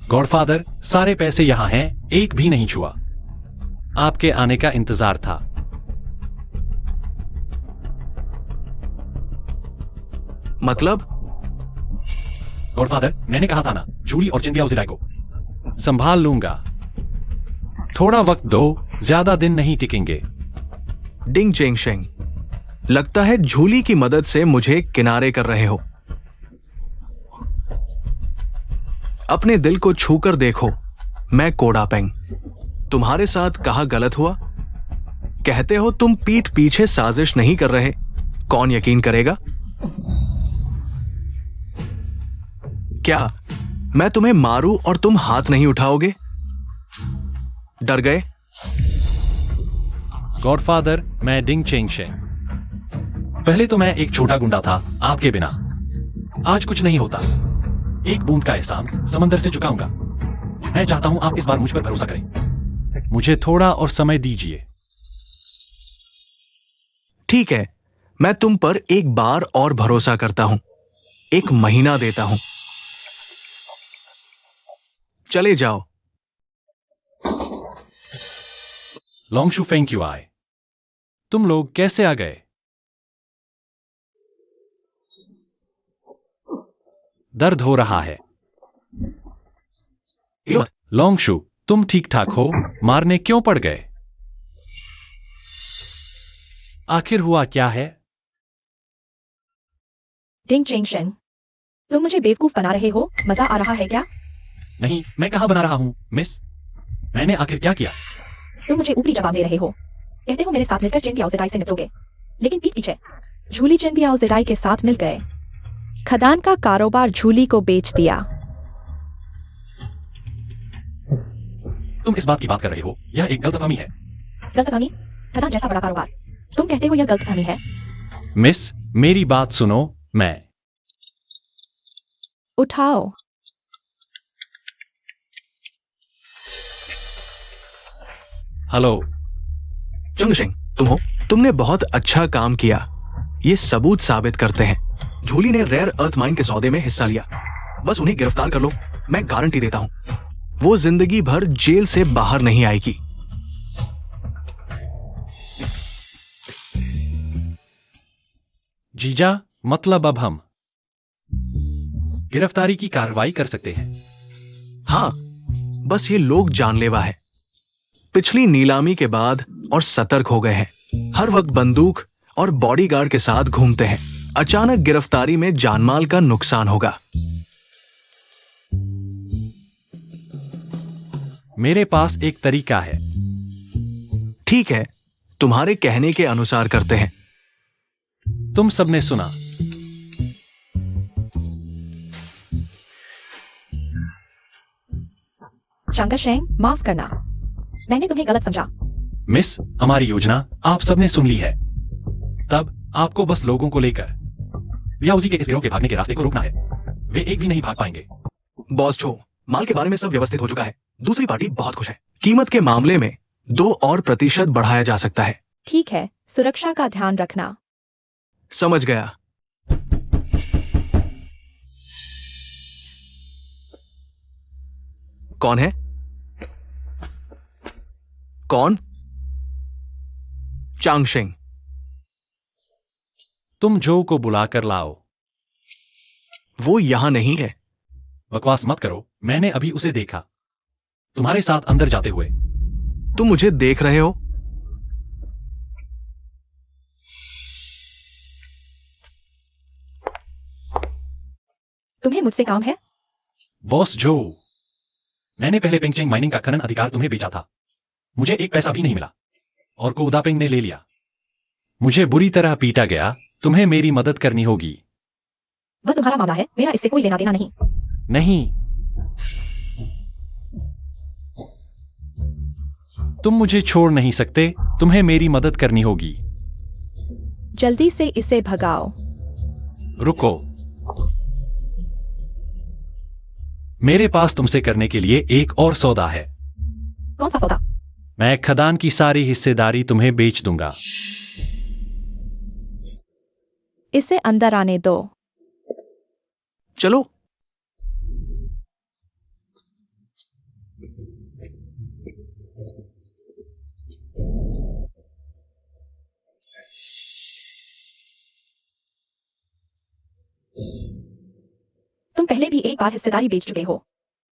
गॉडफादर, सारे पैसे यहां हैं, एक भी नहीं छुआ। आपके आने का इंतजार था। मतलब? गॉडफादर, मैंने कहा था ना, जूली और चिन बियाओजिराई को संभाल लूंगा। थोड़ा वक्त दो, ज्यादा दिन नहीं टिकेंगे। डिंग चेंग शेंग, लगता है झूली की मदद से मुझे किनारे कर रहे हो। अपने दिल को छूकर देखो, मैं कोडा पेंग। तुम्हारे साथ कहा गलत हुआ? कहते हो तुम पीठ पीछे साजिश नहीं कर रहे, कौन यकीन करेगा? क्या मैं तुम्हें मारूं और तुम हाथ नहीं उठाओगे? डर गए? गॉडफादर, मैं डिंग चेंग शेंग। पहले तो मैं एक छोटा गुंडा था आपके बिना। आज कुछ नहीं होता। एक बूंद का एहसान समंदर से चुकाऊंगा। मैं चाहता हूं आप इस बार मुझ पर भरोसा करें। मुझे थोड़ा और समय दीजिए। ठीक है, मैं तुम पर एक बार और भरोसा करता हूं। 1 महीना देता हूं। चले जाओ। लॉन्गशू फेंग क्यों आए? तुम लोग कैसे आ गए? दर्द हो रहा है। लॉन्गशू, तुम ठीक ठाक हो? मारने क्यों पड़ गए? आखिर हुआ क्या है? डिंग चेंग शेंग, तुम मुझे बेवकूफ बना रहे हो? मजा आ रहा है क्या? नहीं, मैं कहां बना रहा हूं, मिस। मैंने आखिर क्या किया? तुम मुझे ऊपरी जवाब दे रहे हो। कहते हो मेरे साथ मिलकर चिन बियाओजिराई से निपटोगे, लेकिन पीठ पीछे झूली चिन बियाओजिराई के साथ मिल गए। खदान का कारोबार झूली को बेच दिया। तुम इस बात की बात कर रहे हो, यह एक गलतफहमी है। गलतफहमी? खदान जैसा बड़ा कारोबार, तुम कहते हो यह गलतफहमी है? मिस, मेरी बात सुनो। मैं उठाओ। हेलो चंगशेंग, तुम हो? तुमने बहुत अच्छा काम किया। ये सबूत साबित करते हैं झूली ने रेयर अर्थ माइन के सौदे में हिस्सा लिया। बस उन्हें गिरफ्तार कर लो, मैं गारंटी देता हूं वो जिंदगी भर जेल से बाहर नहीं आएगी। जीजा, मतलब अब हम गिरफ्तारी की कार्रवाई कर सकते हैं? हाँ, बस ये लोग जानलेवा है। पिछली नीलामी के बाद और सतर्क हो गए हैं। हर वक्त बंदूक और बॉडीगार्ड के साथ घूमते हैं। अचानक गिरफ्तारी में जानमाल का नुकसान होगा। मेरे पास एक तरीका है। ठीक है, तुम्हारे कहने के अनुसार करते हैं। तुम सबने सुना। शंकर शेंग, माफ करना, मैंने तुम्हें गलत समझा। मिस, हमारी योजना आप सबने सुन ली है। तब आपको बस लोगों को लेकर बियाओजी के इस गिरोह के भागने के रास्ते को रोकना है। वे एक भी नहीं भाग पाएंगे। बॉस जो, माल के बारे में सब व्यवस्थित हो चुका है। दूसरी पार्टी बहुत खुश है। कीमत के मामले में 2% और बढ़ाया जा सकता है। ठीक है, सुरक्षा का ध्यान रखना। समझ गया। कौन है? कौन? चांगशेंग। तुम जो को बुलाकर लाओ। वो यहां नहीं है। बकवास मत करो, मैंने अभी उसे देखा तुम्हारे साथ अंदर जाते हुए। तुम मुझे देख रहे हो? तुम्हें मुझसे काम है? बॉस जो, मैंने पहले पेंगचेंग माइनिंग का खनन अधिकार तुम्हें बेचा था। मुझे एक पैसा भी नहीं मिला और कोदापेंग ने ले लिया। मुझे बुरी तरह पीटा गया। तुम्हें मेरी मदद करनी होगी। वह तुम्हारा मामला है, मेरा इससे कोई लेना देना नहीं। नहीं, तुम मुझे छोड़ नहीं सकते। तुम्हें मेरी मदद करनी होगी। जल्दी से इसे भगाओ। रुको, मेरे पास तुमसे करने के लिए एक और सौदा है। कौन सा सौदा? मैं खदान की सारी हिस्सेदारी तुम्हें बेच दूंगा। इसे अंदर आने दो। चलो। पहले भी एक बार हिस्सेदारी बेच चुके हो।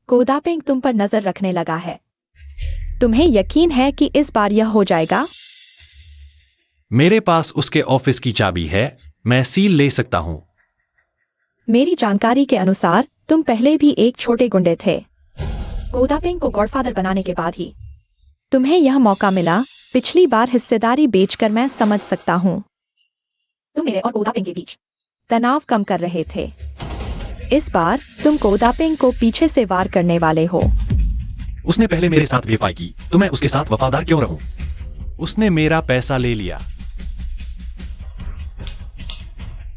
कोदापेंग तुम पर नजर रखने लगा है। तुम्हें यकीन है कि इस बार यह हो जाएगा? मेरे पास उसके ऑफिस की चाबी है, मैं सील ले सकता हूं। मेरी जानकारी के अनुसार तुम पहले भी एक छोटे गुंडे थे। कोदापेंग को गॉडफादर बनाने के बाद ही तुम्हें यह मौका मिला। पिछली बार हिस्सेदारी बेचकर मैं समझ सकता हूं तुम मेरे और कोदापेंग के बीच तनाव कम कर रहे थे। इस बार तुम कोदापेंग को पीछे से वार करने वाले हो। उसने पहले मेरे साथ बेवफाई की, तो मैं उसके साथ वफादार क्यों रहूं? उसने मेरा पैसा ले लिया।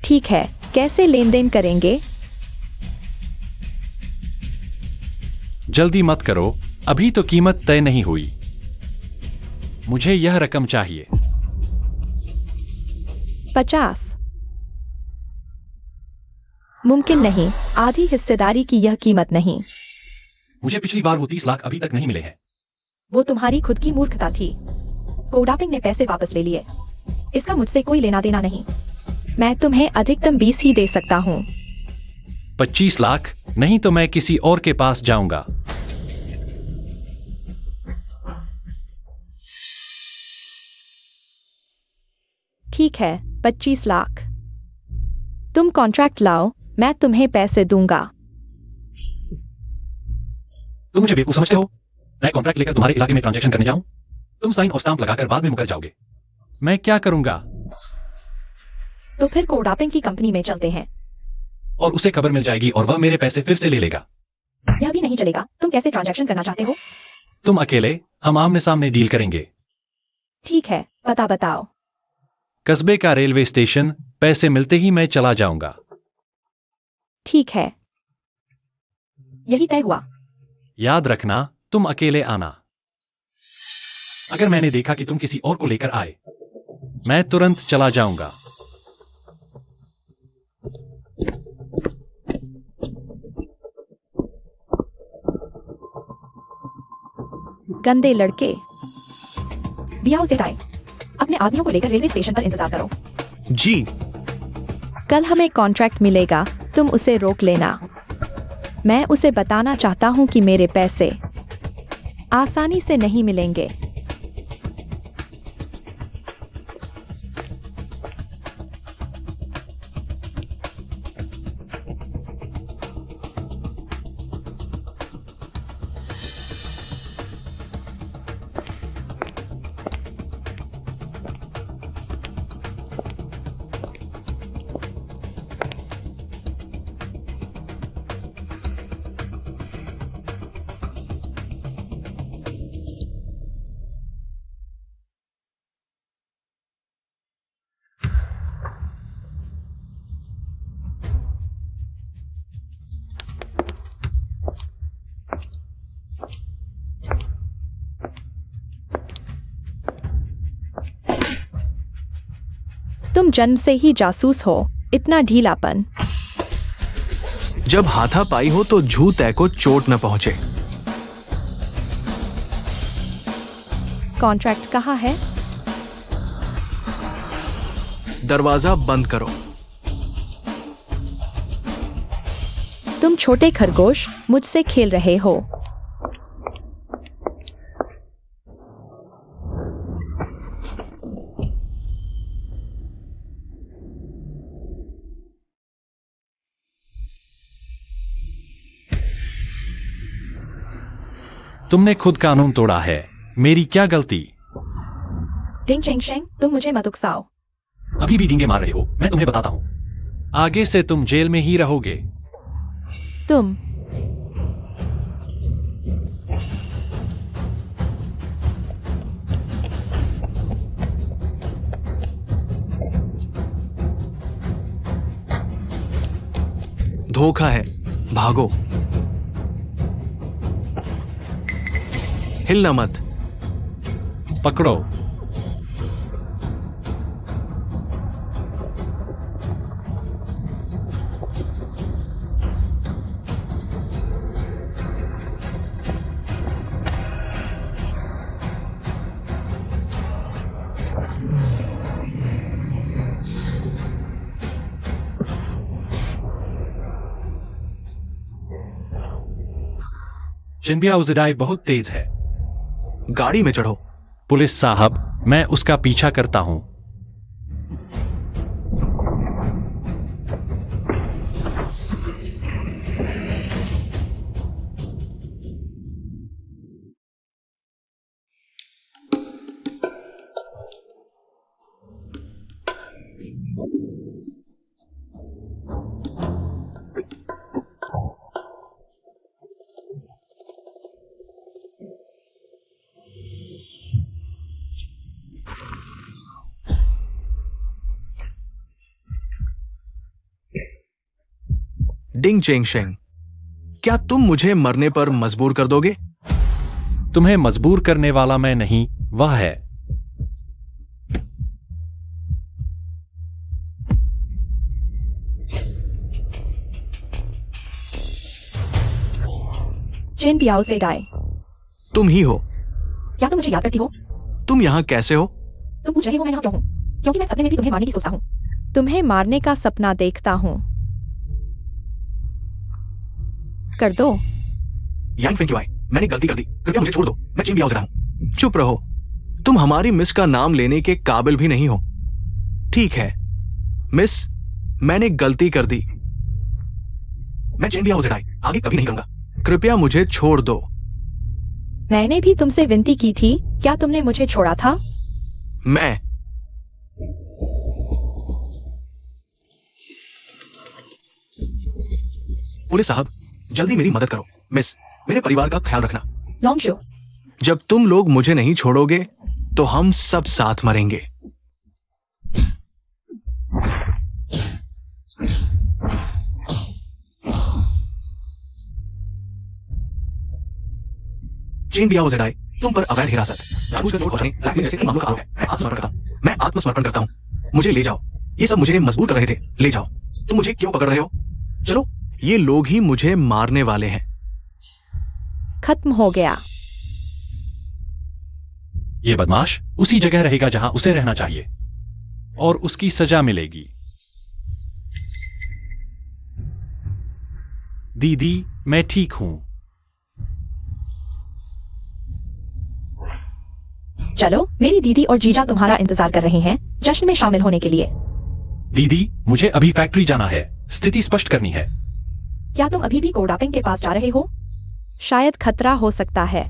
ठीक है, कैसे लेन देन करेंगे? जल्दी मत करो, अभी तो कीमत तय नहीं हुई। मुझे यह रकम चाहिए। 50। मुमकिन नहीं, आधी हिस्सेदारी की यह कीमत नहीं। मुझे पिछली बार वो 30 लाख अभी तक नहीं मिले हैं। वो तुम्हारी खुद की मूर्खता थी। कोडापिंग ने पैसे वापस ले लिए। इसका मुझसे कोई लेना देना नहीं। मैं तुम्हें अधिकतम 20 ही दे सकता हूँ। 25 लाख? नहीं तो मैं किसी और के पास जाऊंगा। ठीक है, 25 लाख। तुम कॉन्ट्रैक्ट लाओ, मैं तुम्हें पैसे दूंगा। तुम मुझे बेवकूफ समझते हो? मैं कॉन्ट्रैक्ट लेकर तुम्हारे इलाके में ट्रांजैक्शन करने जाऊं? तुम साइन और स्टाम्प लगाकर बाद में मुकर जाओगे। मैं क्या करूंगा? तो फिर कोडापिंग की कंपनी में चलते हैं। और उसे खबर मिल जाएगी और वह मेरे पैसे फिर से ले लेगा। यह भी नहीं चलेगा। तुम कैसे ट्रांजैक्शन करना चाहते हो? तुम अकेले, हम आमने सामने डील करेंगे। ठीक है, पता बताओ। कस्बे का रेलवे स्टेशन, पैसे मिलते ही मैं चला जाऊंगा। ठीक है, यही तय हुआ। याद रखना, तुम अकेले आना। अगर मैंने देखा कि तुम किसी और को लेकर आए, मैं तुरंत चला जाऊंगा। गंदे लड़के। बियाह से आए। अपने आदमियों को लेकर रेलवे स्टेशन पर इंतजार करो। जी। कल हमें कॉन्ट्रैक्ट मिलेगा, तुम उसे रोक लेना। मैं उसे बताना चाहता हूं कि मेरे पैसे आसानी से नहीं मिलेंगे। तुम जन्म से ही जासूस हो, इतना ढीलापन। जब हाथापाई हो तो झूठ को चोट न पहुंचे। कॉन्ट्रैक्ट कहाँ है? दरवाजा बंद करो। तुम छोटे खरगोश मुझसे खेल रहे हो। तुमने खुद कानून तोड़ा है, मेरी क्या गलती? डिंग चेंग शेंग, तुम मुझे मत उकसाओ। अभी भी डींगे मार रहे हो, मैं तुम्हें बताता हूं। आगे से तुम जेल में ही रहोगे। तुम धोखा है, भागो। हिलना मत। पकड़ो। चिनबियाउजिडाई बहुत तेज है। गाड़ी में चढ़ो। पुलिस साहब, मैं उसका पीछा करता हूं। डिंग चेंग शेंग, क्या तुम मुझे मरने पर मजबूर कर दोगे? तुम्हें मजबूर करने वाला मैं नहीं, वह है। चिनबियाउजिडाई, तुम ही हो। क्या तुम मुझे याद करती हो? तुम यहाँ कैसे हो? तुम पूछ रहे हो मैं यहाँ क्यों हूँ? क्योंकि मैं सपने में भी तुम्हें मारने की सोचता हूँ। तुम्हें मारने का सपना देखता हूँ। कर दो। यांग फेंग क्यों आए? मैंने गलती कर दी, कृपया मुझे छोड़ दो। मैं चिनबियाउजिडा हूँ। चुप रहो। तुम हमारी मिस का नाम लेने के काबिल भी नहीं हो। ठीक है मिस, मैंने गलती कर दी। मैं चिनबियाउजिडाई आगे कभी नहीं करूंगा। कृपया मुझे छोड़ दो। मैंने भी तुमसे विनती की थी, क्या तुमने मुझे छोड़ा था? मैं पुलिस साहब, जल्दी मेरी मदद करो। मिस, मेरे परिवार का ख्याल रखना। लॉन्गशो, जब तुम लोग मुझे नहीं छोड़ोगे तो हम सब साथ मरेंगे। चिनबियाउजिडाई, तुम पर अवैध हिरासत, जानबूझकर चोट पहुंचाने, ब्लैकमेल जैसे कई मामलों का आरोप है। मैं आत्मसमर्पण करता हूं। मुझे ले जाओ। ये सब मुझे मजबूर कर रहे थे। ले जाओ। तुम मुझे क्यों पकड़ रहे हो? चलो, ये लोग ही मुझे मारने वाले हैं। खत्म हो गया। ये बदमाश उसी जगह रहेगा जहां उसे रहना चाहिए और उसकी सजा मिलेगी। दीदी, मैं ठीक हूं। चलो, मेरी दीदी और जीजा तुम्हारा इंतजार कर रहे हैं जश्न में शामिल होने के लिए। दीदी, मुझे अभी फैक्ट्री जाना है। स्थिति स्पष्ट करनी है। क्या तुम अभी भी कोडापिंग के पास जा रहे हो? शायद खतरा हो सकता है।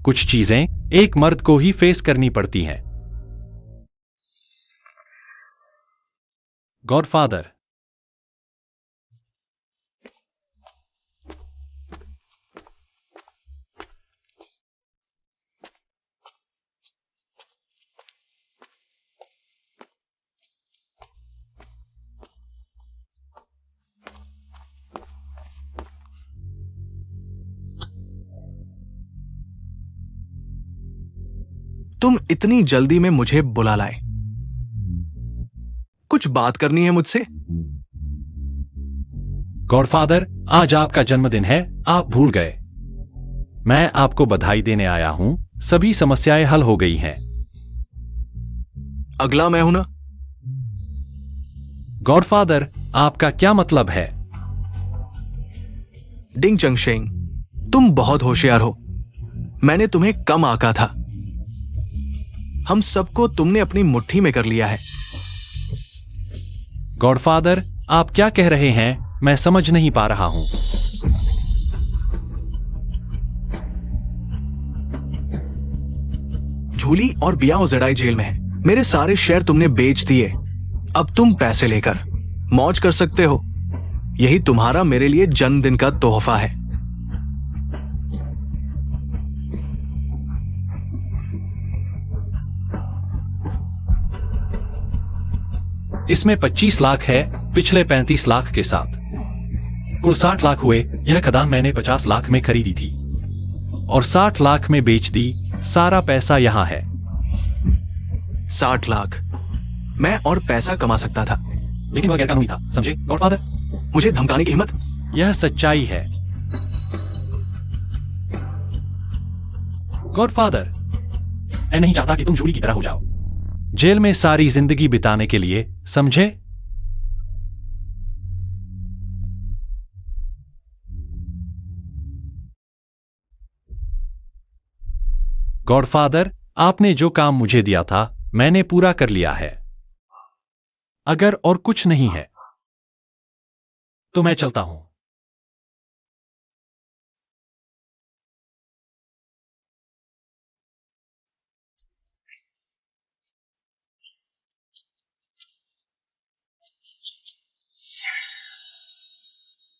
कुछ चीजें एक मर्द को ही फेस करनी पड़ती हैं। गॉडफादर। तुम इतनी जल्दी में मुझे बुला लाए। कुछ बात करनी है मुझसे? गॉडफादर, आज आपका जन्मदिन है, आप भूल गए। मैं आपको बधाई देने आया हूं। सभी समस्याएं हल हो गई हैं। अगला मैं हूं ना? गॉडफादर, आपका क्या मतलब है? डिंग चंग शेंग, तुम बहुत होशियार हो। मैंने तुम्हें कम आंका था। हम सबको तुमने अपनी मुट्ठी में कर लिया है। गॉडफादर, आप क्या कह रहे हैं? मैं समझ नहीं पा रहा हूं। झूली और बियाओजिडाई जेल में है। मेरे सारे शेयर तुमने बेच दिए। अब तुम पैसे लेकर मौज कर सकते हो। यही तुम्हारा मेरे लिए जन्मदिन का तोहफा है। इसमें 25 लाख है, पिछले 35 लाख के साथ कुल 60 लाख हुए। यह खदान मैंने 50 लाख में खरीदी थी और 60 लाख में बेच दी। सारा पैसा यहां है। 60 लाख मैं और पैसा कमा सकता था, लेकिन वह गैरकानूनी था, समझे गॉडफादर? मुझे धमकाने की हिम्मत? यह सच्चाई है गॉडफादर। मैं नहीं चाहता कि तुम जूली की तरह हो जाओ, जेल में सारी जिंदगी बिताने के लिए, समझे? गॉडफादर, आपने जो काम मुझे दिया था मैंने पूरा कर लिया है। अगर और कुछ नहीं है तो मैं चलता हूं।